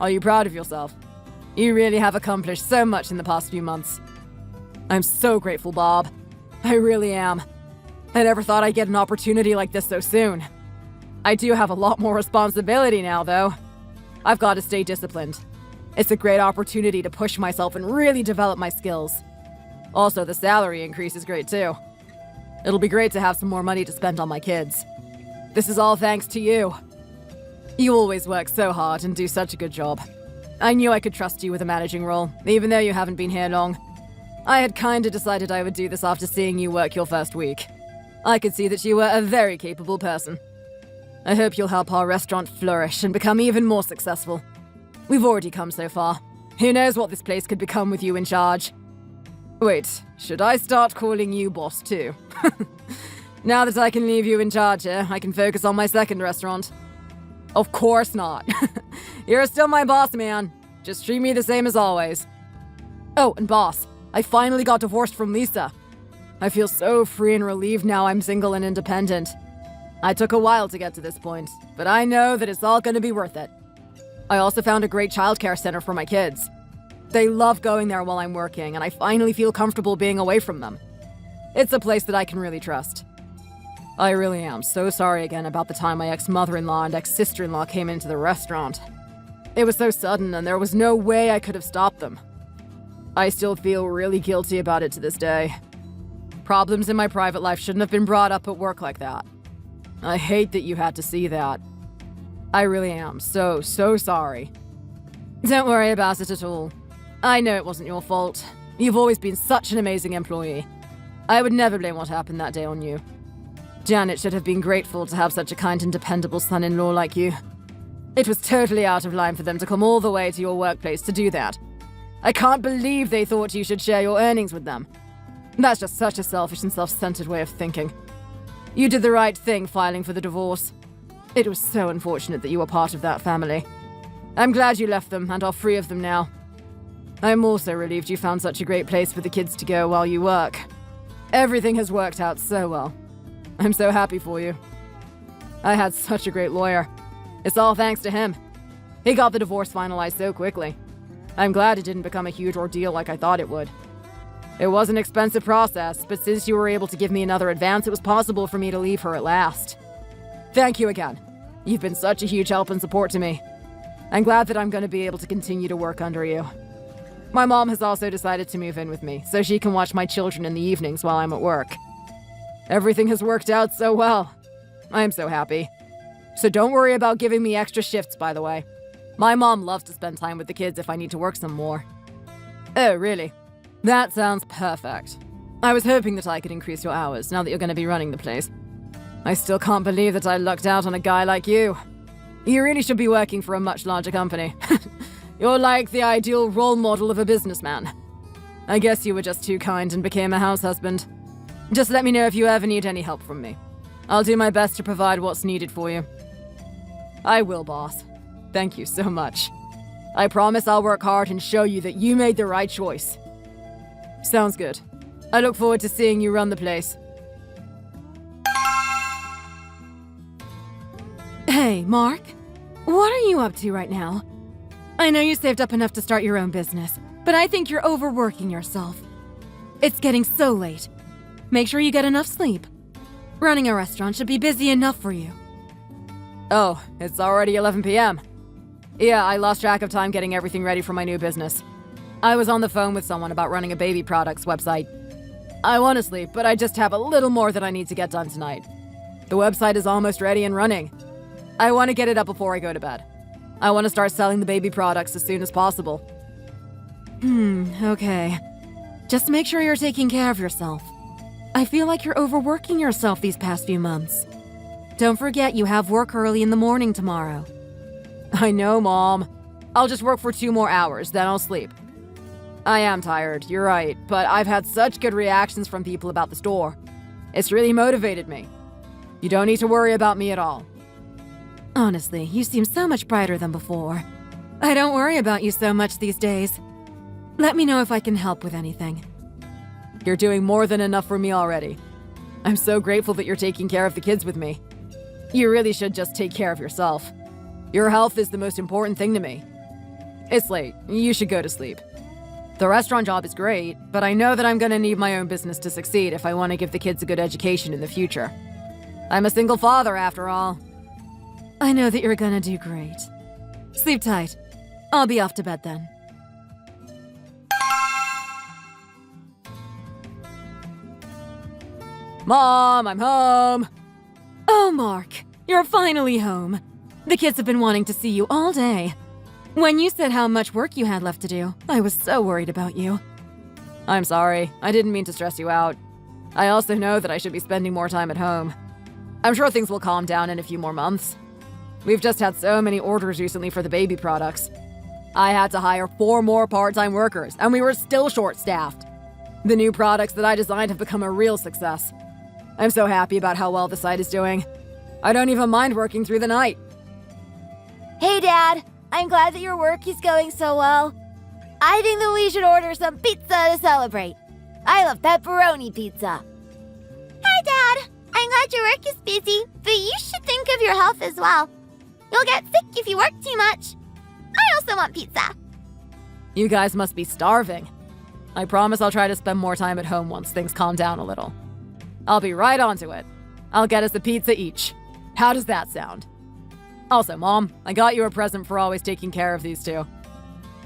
Are you proud of yourself? You really have accomplished so much in the past few months. I'm so grateful, Bob. I really am. I never thought I'd get an opportunity like this so soon. I do have a lot more responsibility now, though. I've got to stay disciplined. It's a great opportunity to push myself and really develop my skills. Also, the salary increase is great, too. It'll be great to have some more money to spend on my kids. This is all thanks to you. You always work so hard and do such a good job. I knew I could trust you with a managing role, even though you haven't been here long. I had kinda decided I would do this after seeing you work your first week. I could see that you were a very capable person. I hope you'll help our restaurant flourish and become even more successful. We've already come so far. Who knows what this place could become with you in charge? Wait, should I start calling you boss too? Now that I can leave you in charge here, I can focus on my second restaurant. Of course not. You're still my boss, man. Just treat me the same as always. Oh, and boss, I finally got divorced from Lisa. I feel so free and relieved now I'm single and independent. I took a while to get to this point, but I know that it's all gonna be worth it. I also found a great childcare center for my kids. They love going there while I'm working, and I finally feel comfortable being away from them. It's a place that I can really trust. I really am so sorry again about the time my ex-mother-in-law and ex-sister-in-law came into the restaurant. It was so sudden, and there was no way I could have stopped them. I still feel really guilty about it to this day. Problems in my private life shouldn't have been brought up at work like that. I hate that you had to see that. I really am so sorry. Don't worry about it at all. I know it wasn't your fault. You've always been such an amazing employee. I would never blame what happened that day on you. Janet should have been grateful to have such a kind and dependable son-in-law like you. It was totally out of line for them to come all the way to your workplace to do that. I can't believe they thought you should share your earnings with them. That's just such a selfish and self-centered way of thinking. You did the right thing filing for the divorce. It was so unfortunate that you were part of that family. I'm glad you left them and are free of them now. I'm also relieved you found such a great place for the kids to go while you work. Everything has worked out so well. I'm so happy for you. I had such a great lawyer. It's all thanks to him. He got the divorce finalized so quickly. I'm glad it didn't become a huge ordeal like I thought it would. It was an expensive process, but since you were able to give me another advance, it was possible for me to leave her at last. Thank you again. You've been such a huge help and support to me. I'm glad that I'm going to be able to continue to work under you. My mom has also decided to move in with me, so she can watch my children in the evenings while I'm at work. Everything has worked out so well. I'm so happy. So don't worry about giving me extra shifts, by the way. My mom loves to spend time with the kids if I need to work some more. Oh, really? That sounds perfect. I was hoping that I could increase your hours now that you're going to be running the place. I still can't believe that I lucked out on a guy like you. You really should be working for a much larger company. You're like the ideal role model of a businessman. I guess you were just too kind and became a house husband. Just let me know if you ever need any help from me. I'll do my best to provide what's needed for you. I will, boss. Thank you so much. I promise I'll work hard and show you that you made the right choice. Sounds good. I look forward to seeing you run the place. Hey, Mark. What are you up to right now? I know you saved up enough to start your own business, but I think you're overworking yourself. It's getting so late. Make sure you get enough sleep. Running a restaurant should be busy enough for you. Oh, it's already 11 p.m. Yeah, I lost track of time getting everything ready for my new business. I was on the phone with someone about running a baby products website. I want to sleep, but I just have a little more that I need to get done tonight. The website is almost ready and running. I want to get it up before I go to bed. I want to start selling the baby products as soon as possible. Okay. Just make sure you're taking care of yourself. I feel like you're overworking yourself these past few months. Don't forget you have work early in the morning tomorrow. I know, Mom. I'll just work for 2 more hours, then I'll sleep. I am tired, you're right, but I've had such good reactions from people about the store. It's really motivated me. You don't need to worry about me at all. Honestly, you seem so much brighter than before. I don't worry about you so much these days. Let me know if I can help with anything. You're doing more than enough for me already. I'm so grateful that you're taking care of the kids with me. You really should just take care of yourself. Your health is the most important thing to me. It's late. You should go to sleep. The restaurant job is great, but I know that I'm gonna need my own business to succeed if I want to give the kids a good education in the future. I'm a single father, after all. I know that you're gonna do great. Sleep tight. I'll be off to bed then. Mom, I'm home! Oh, Mark, you're finally home. The kids have been wanting to see you all day. When you said how much work you had left to do, I was so worried about you. I'm sorry. I didn't mean to stress you out. I also know that I should be spending more time at home. I'm sure things will calm down in a few more months. We've just had so many orders recently for the baby products. I had to hire 4 more part-time workers, and we were still short-staffed. The new products that I designed have become a real success. I'm so happy about how well the site is doing. I don't even mind working through the night. Hey, Dad. I'm glad that your work is going so well. I think that we should order some pizza to celebrate. I love pepperoni pizza. Hi, Dad. I'm glad your work is busy, but you should think of your health as well. You'll get sick if you work too much. I also want pizza. You guys must be starving. I promise I'll try to spend more time at home once things calm down a little. I'll be right onto it. I'll get us a pizza each. How does that sound? Also, Mom, I got you a present for always taking care of these 2.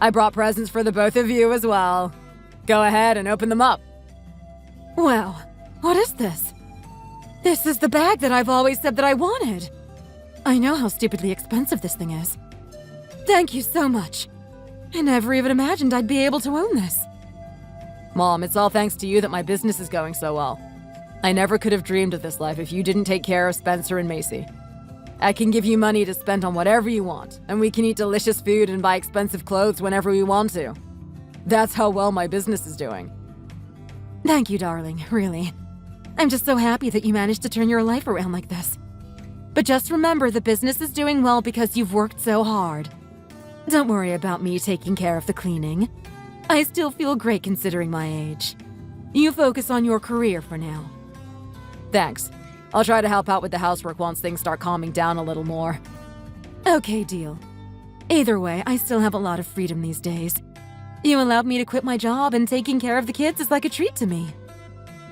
I brought presents for the both of you as well. Go ahead and open them up. Wow, what is this? This is the bag that I've always said that I wanted. I know how stupidly expensive this thing is. Thank you so much. I never even imagined I'd be able to own this. Mom, it's all thanks to you that my business is going so well. I never could have dreamed of this life if you didn't take care of Spencer and Macy. I can give you money to spend on whatever you want, and we can eat delicious food and buy expensive clothes whenever we want to. That's how well my business is doing. Thank you, darling, really. I'm just so happy that you managed to turn your life around like this. But just remember, the business is doing well because you've worked so hard. Don't worry about me taking care of the cleaning. I still feel great considering my age. You focus on your career for now. Thanks. I'll try to help out with the housework once things start calming down a little more. Okay, deal. Either way, I still have a lot of freedom these days. You allowed me to quit my job, and taking care of the kids is like a treat to me.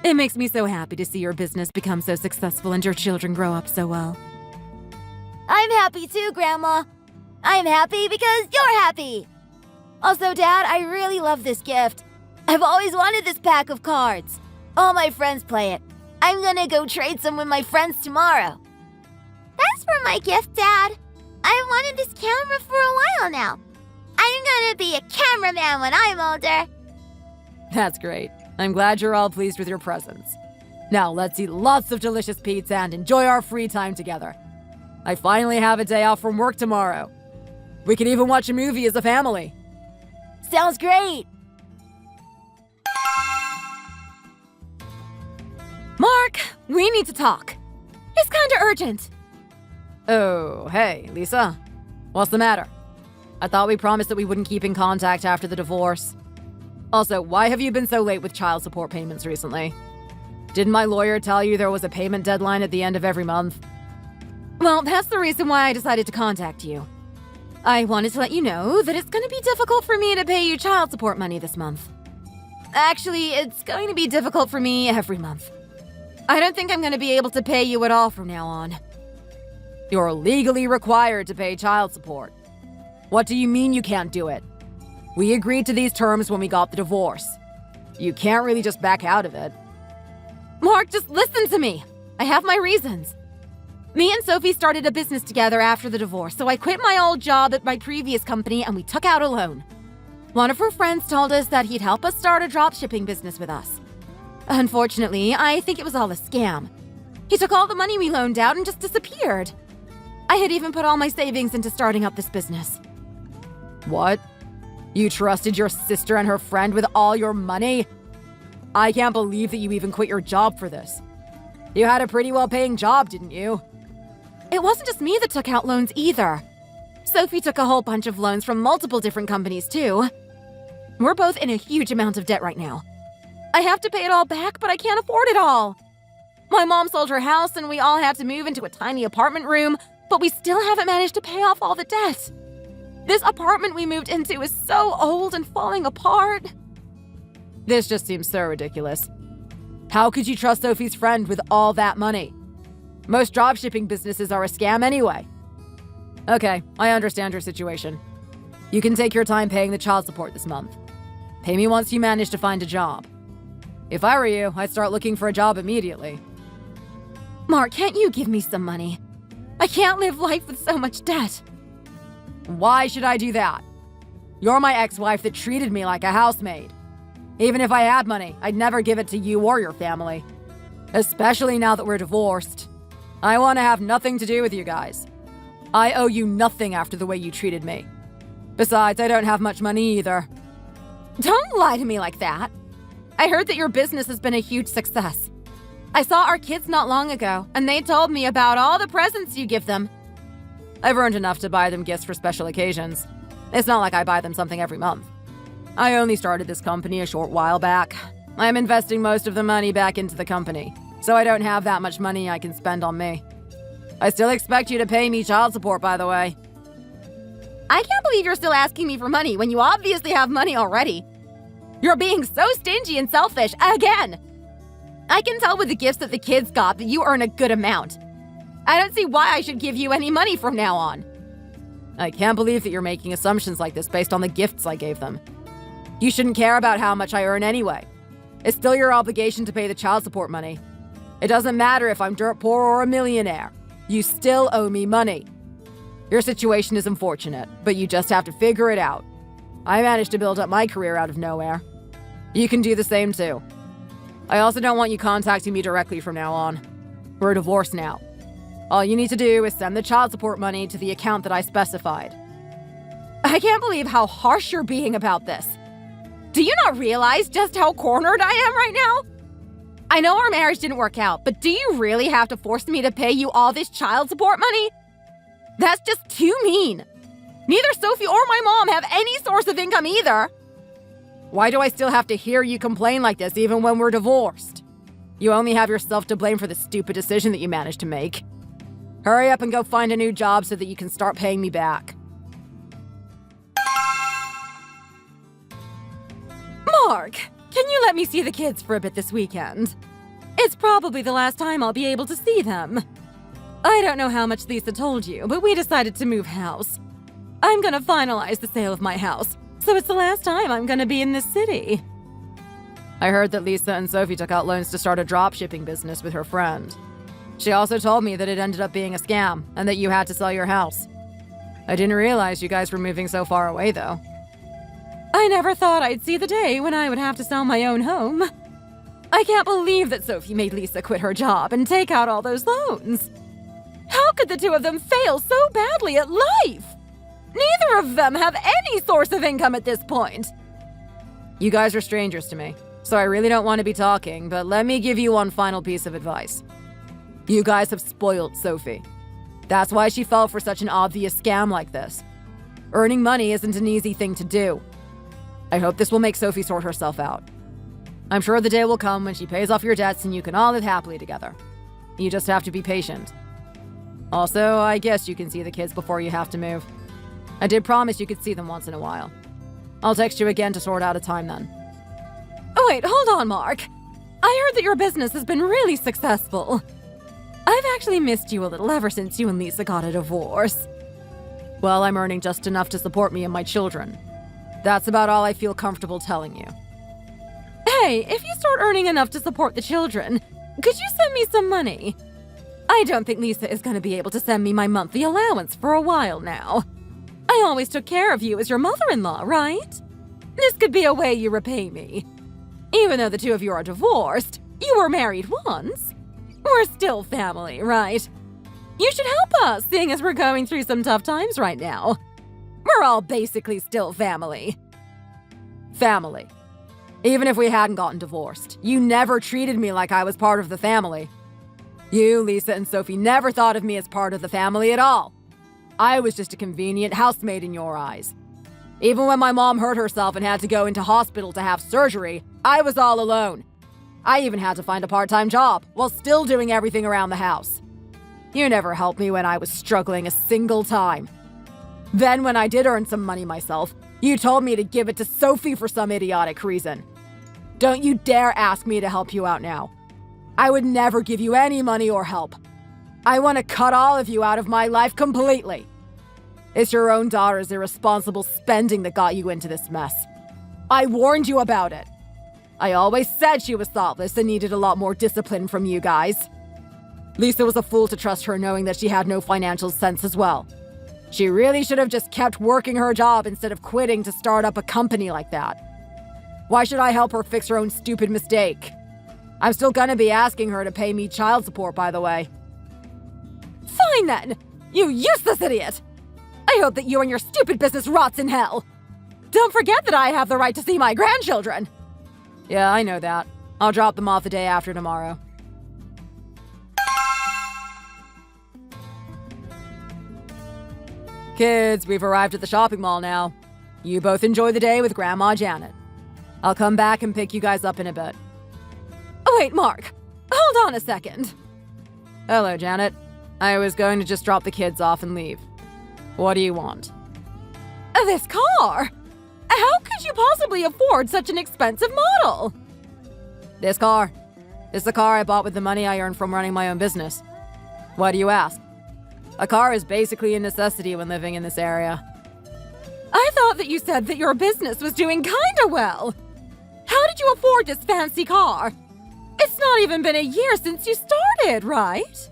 It makes me so happy to see your business become so successful and your children grow up so well. I'm happy too, Grandma. I'm happy because you're happy. Also, Dad, I really love this gift. I've always wanted this pack of cards. All my friends play it. I'm gonna go trade some with my friends tomorrow. Thanks for my gift, Dad. I've wanted this camera for a while now. I'm gonna be a cameraman when I'm older. That's great. I'm glad you're all pleased with your presents. Now let's eat lots of delicious pizza and enjoy our free time together. I finally have a day off from work tomorrow. We can even watch a movie as a family. Sounds great. Mark, we need to talk. It's kinda urgent. Oh, hey, Lisa. What's the matter? I thought we promised that we wouldn't keep in contact after the divorce. Also, why have you been so late with child support payments recently? Didn't my lawyer tell you there was a payment deadline at the end of every month? Well, that's the reason why I decided to contact you. I wanted to let you know that it's gonna be difficult for me to pay you child support money this month. Actually, it's going to be difficult for me every month. I don't think I'm gonna be able to pay you at all from now on. You're legally required to pay child support. What do you mean you can't do it? We agreed to these terms when we got the divorce. You can't really just back out of it. Mark, just listen to me. I have my reasons. Me and Sophie started a business together after the divorce, so I quit my old job at my previous company and we took out a loan. One of her friends told us that he'd help us start a dropshipping business with us. Unfortunately, I think it was all a scam. He took all the money we loaned out and just disappeared. I had even put all my savings into starting up this business. What? You trusted your sister and her friend with all your money? I can't believe that you even quit your job for this. You had a pretty well-paying job, didn't you? It wasn't just me that took out loans either. Sophie took a whole bunch of loans from multiple different companies too. We're both in a huge amount of debt right now. I have to pay it all back, but I can't afford it all. My mom sold her house and we all had to move into a tiny apartment room, but we still haven't managed to pay off all the debt. This apartment we moved into is so old and falling apart. This just seems so ridiculous. How could you trust Sophie's friend with all that money? Most dropshipping businesses are a scam anyway. Okay, I understand your situation. You can take your time paying the child support this month. Pay me once you manage to find a job. If I were you, I'd start looking for a job immediately. Mark, can't you give me some money? I can't live life with so much debt. Why should I do that? You're my ex-wife that treated me like a housemaid. Even if I had money, I'd never give it to you or your family. Especially now that we're divorced. I want to have nothing to do with you guys. I owe you nothing after the way you treated me. Besides, I don't have much money either. Don't lie to me like that. I heard that your business has been a huge success. I saw our kids not long ago, and they told me about all the presents you give them. I've earned enough to buy them gifts for special occasions. It's not like I buy them something every month. I only started this company a short while back. I'm investing most of the money back into the company, so I don't have that much money I can spend on me. I still expect you to pay me child support, by the way. I can't believe you're still asking me for money when you obviously have money already. You're being so stingy and selfish again. I can tell with the gifts that the kids got that you earn a good amount. I don't see why I should give you any money from now on. I can't believe that you're making assumptions like this based on the gifts I gave them. You shouldn't care about how much I earn anyway. It's still your obligation to pay the child support money. It doesn't matter if I'm dirt poor or a millionaire. You still owe me money. Your situation is unfortunate, but you just have to figure it out. I managed to build up my career out of nowhere. You can do the same too. I also don't want you contacting me directly from now on. We're divorced now. All you need to do is send the child support money to the account that I specified. I can't believe how harsh you're being about this. Do you not realize just how cornered I am right now? I know our marriage didn't work out, but do you really have to force me to pay you all this child support money? That's just too mean. Neither Sophie or my mom have any source of income either. Why do I still have to hear you complain like this even when we're divorced? You only have yourself to blame for the stupid decision that you managed to make. Hurry up and go find a new job so that you can start paying me back. Mark, can you let me see the kids for a bit this weekend? It's probably the last time I'll be able to see them. I don't know how much Lisa told you, but we decided to move house. I'm gonna finalize the sale of my house, so it's the last time I'm gonna be in this city. I heard that Lisa and Sophie took out loans to start a dropshipping business with her friend. She also told me that it ended up being a scam and that you had to sell your house. I didn't realize you guys were moving so far away, though. I never thought I'd see the day when I would have to sell my own home. I can't believe that Sophie made Lisa quit her job and take out all those loans. How could the two of them fail so badly at life? Neither of them have any source of income at this point. You guys are strangers to me, so I really don't want to be talking, but let me give you one final piece of advice. You guys have spoiled Sophie. That's why she fell for such an obvious scam like this. Earning money isn't an easy thing to do. I hope this will make Sophie sort herself out. I'm sure the day will come when she pays off your debts and you can all live happily together. You just have to be patient. Also, I guess you can see the kids before you have to move. I did promise you could see them once in a while. I'll text you again to sort out a time then. Oh wait, hold on, Mark. I heard that your business has been really successful. I've actually missed you a little ever since you and Lisa got a divorce. Well, I'm earning just enough to support me and my children. That's about all I feel comfortable telling you. Hey, if you start earning enough to support the children, could you send me some money? I don't think Lisa is going to be able to send me my monthly allowance for a while now. I always took care of you as your mother-in-law, right? This could be a way you repay me. Even though the two of you are divorced, you were married once. We're still family, right? You should help us, seeing as we're going through some tough times right now. We're all basically still family. Family. Even if we hadn't gotten divorced, you never treated me like I was part of the family. You, Lisa, and Sophie never thought of me as part of the family at all. I was just a convenient housemaid in your eyes. Even when my mom hurt herself and had to go into hospital to have surgery, I was all alone. I even had to find a part-time job while still doing everything around the house. You never helped me when I was struggling a single time. Then when I did earn some money myself, you told me to give it to Sophie for some idiotic reason. Don't you dare ask me to help you out now. I would never give you any money or help. I want to cut all of you out of my life completely. It's your own daughter's irresponsible spending that got you into this mess. I warned you about it. I always said she was thoughtless and needed a lot more discipline from you guys. Lisa was a fool to trust her knowing that she had no financial sense as well. She really should have just kept working her job instead of quitting to start up a company like that. Why should I help her fix her own stupid mistake? I'm still gonna be asking her to pay me child support, by the way. Fine then! You useless idiot! I hope that you and your stupid business rots in hell! Don't forget that I have the right to see my grandchildren! Yeah, I know that. I'll drop them off the day after tomorrow. Kids, we've arrived at the shopping mall now. You both enjoy the day with Grandma Janet. I'll come back and pick you guys up in a bit. Oh, wait, Mark. Hold on a second. Hello, Janet. I was going to just drop the kids off and leave. What do you want? This car! How could you possibly afford such an expensive model? This car. It's the car I bought with the money I earned from running my own business. Why do you ask? A car is basically a necessity when living in this area. I thought that you said that your business was doing kinda well. How did you afford this fancy car? It's not even been a year since you started, right?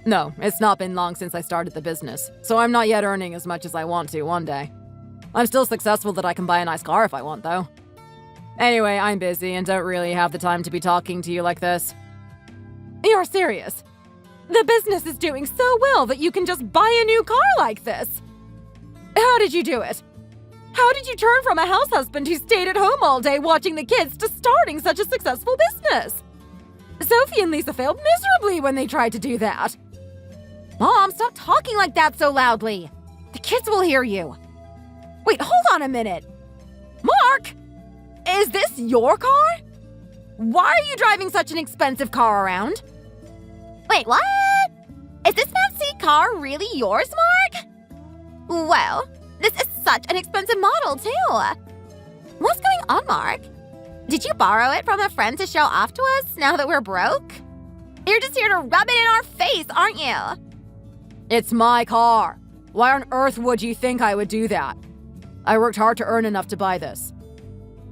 No, it's not been long since I started the business, so I'm not yet earning as much as I want to one day. I'm still successful that I can buy a nice car if I want, though. Anyway, I'm busy and don't really have the time to be talking to you like this. You're serious? The business is doing so well that you can just buy a new car like this. How did you do it? How did you turn from a house husband who stayed at home all day watching the kids to starting such a successful business? Sophie and Lisa failed miserably when they tried to do that. Mom, stop talking like that so loudly. The kids will hear you. Wait, hold on a minute. Mark! Is this your car? Why are you driving such an expensive car around? Wait, what? Is this fancy car really yours, Mark? Well, this is such an expensive model, too. What's going on, Mark? Did you borrow it from a friend to show off to us now that we're broke? You're just here to rub it in our face, aren't you? It's my car. Why on earth would you think I would do that? I worked hard to earn enough to buy this.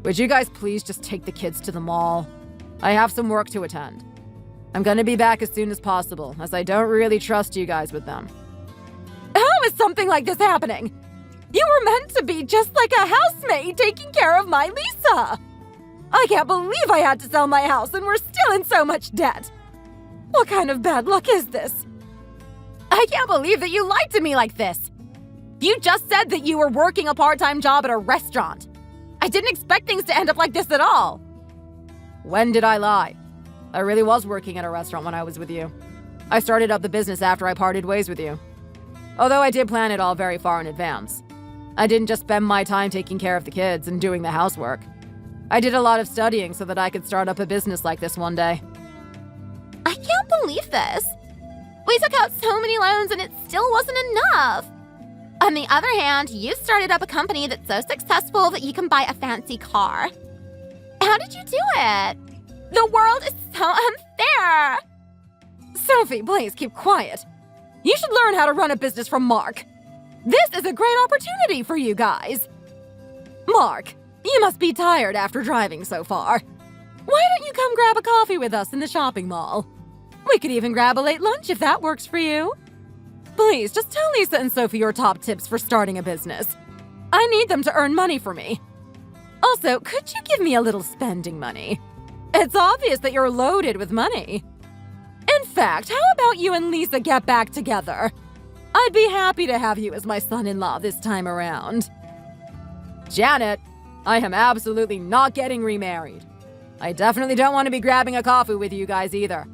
Would you guys please just take the kids to the mall? I have some work to attend. I'm gonna be back as soon as possible, as I don't really trust you guys with them. How is something like this happening? You were meant to be just like a housemaid taking care of my Lisa. I can't believe I had to sell my house and we're still in so much debt. What kind of bad luck is this? I can't believe that you lied to me like this. You just said that you were working a part-time job at a restaurant. I didn't expect things to end up like this at all. When did I lie? I really was working at a restaurant when I was with you. I started up the business after I parted ways with you. Although I did plan it all very far in advance. I didn't just spend my time taking care of the kids and doing the housework. I did a lot of studying so that I could start up a business like this one day. I can't believe this. We took out so many loans and it still wasn't enough. On the other hand, you started up a company that's so successful that you can buy a fancy car. How did you do it? The world is so unfair. Sophie, please keep quiet. You should learn how to run a business from Mark. This is a great opportunity for you guys. Mark, you must be tired after driving so far. Why don't you come grab a coffee with us in the shopping mall? We could even grab a late lunch if that works for you. Please, just tell Lisa and Sophie your top tips for starting a business. I need them to earn money for me. Also, could you give me a little spending money? It's obvious that you're loaded with money. In fact, how about you and Lisa get back together? I'd be happy to have you as my son-in-law this time around. Janet, I am absolutely not getting remarried. I definitely don't want to be grabbing a coffee with you guys either.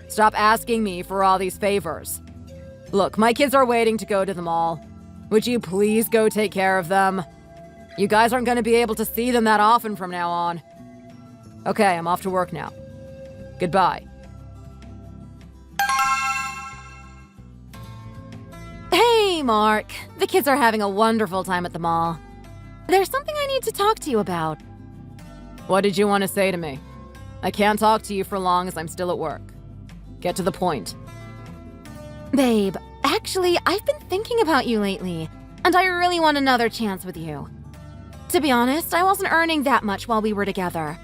Stop asking me for all these favors. Look, my kids are waiting to go to the mall. Would you please go take care of them? You guys aren't going to be able to see them that often from now on. Okay, I'm off to work now. Goodbye. Hey, Mark. The kids are having a wonderful time at the mall. There's something I need to talk to you about. What did you want to say to me? I can't talk to you for long as I'm still at work. Get to the point. Babe, actually, I've been thinking about you lately, and I really want another chance with you. To be honest, I wasn't earning that much while we were together.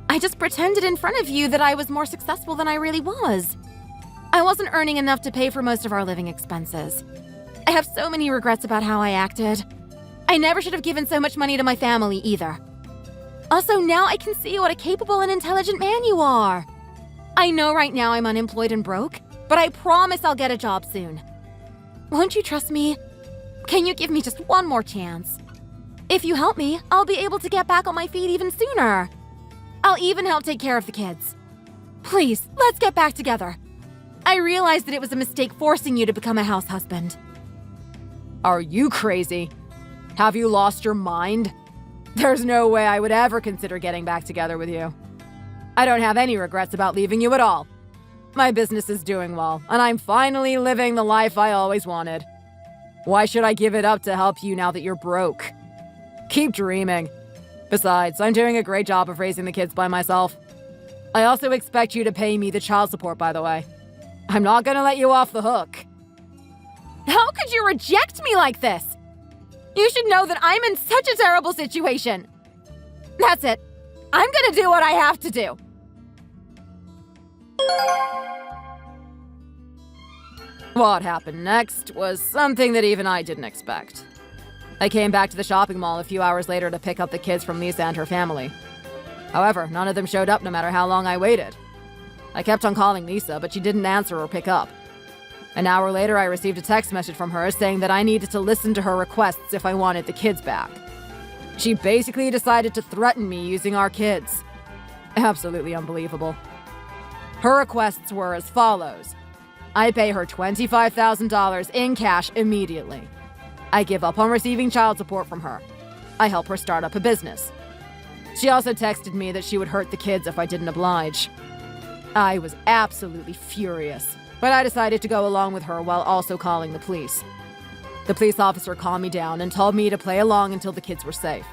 I just pretended in front of you that I was more successful than I really was. I wasn't earning enough to pay for most of our living expenses. I have so many regrets about how I acted. I never should have given so much money to my family either. Also, now I can see what a capable and intelligent man you are. I know right now I'm unemployed and broke, but I promise I'll get a job soon. Won't you trust me? Can you give me just one more chance? If you help me, I'll be able to get back on my feet even sooner. I'll even help take care of the kids. Please, let's get back together. I realized that it was a mistake forcing you to become a house husband. Are you crazy? Have you lost your mind? There's no way I would ever consider getting back together with you. I don't have any regrets about leaving you at all. My business is doing well, and I'm finally living the life I always wanted. Why should I give it up to help you now that you're broke? Keep dreaming. Besides, I'm doing a great job of raising the kids by myself. I also expect you to pay me the child support, by the way. I'm not gonna let you off the hook. How could you reject me like this? You should know that I'm in such a terrible situation. That's it. I'm gonna do what I have to do. What happened next was something that even I didn't expect. I came back to the shopping mall a few hours later to pick up the kids from Lisa and her family. However, none of them showed up no matter how long I waited. I kept on calling Lisa, but she didn't answer or pick up. An hour later, I received a text message from her saying that I needed to listen to her requests if I wanted the kids back. She basically decided to threaten me using our kids. Absolutely unbelievable. Her requests were as follows. I pay her $25,000 in cash immediately. I give up on receiving child support from her. I help her start up a business. She also texted me that she would hurt the kids if I didn't oblige. I was absolutely furious, but I decided to go along with her while also calling the police. The police officer calmed me down and told me to play along until the kids were safe.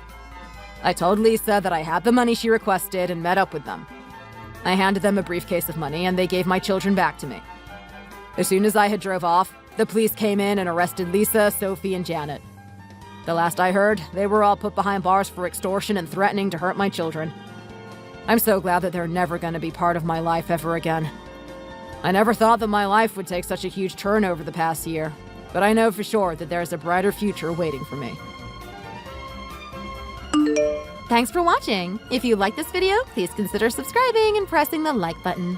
I told Lisa that I had the money she requested and met up with them. I handed them a briefcase of money and they gave my children back to me. As soon as I had drove off, the police came in and arrested Lisa, Sophie, and Janet. The last I heard, they were all put behind bars for extortion and threatening to hurt my children. I'm so glad that they're never going to be part of my life ever again. I never thought that my life would take such a huge turn over the past year, but I know for sure that there's a brighter future waiting for me. Thanks for watching. If you liked this video, please consider subscribing and pressing the like button.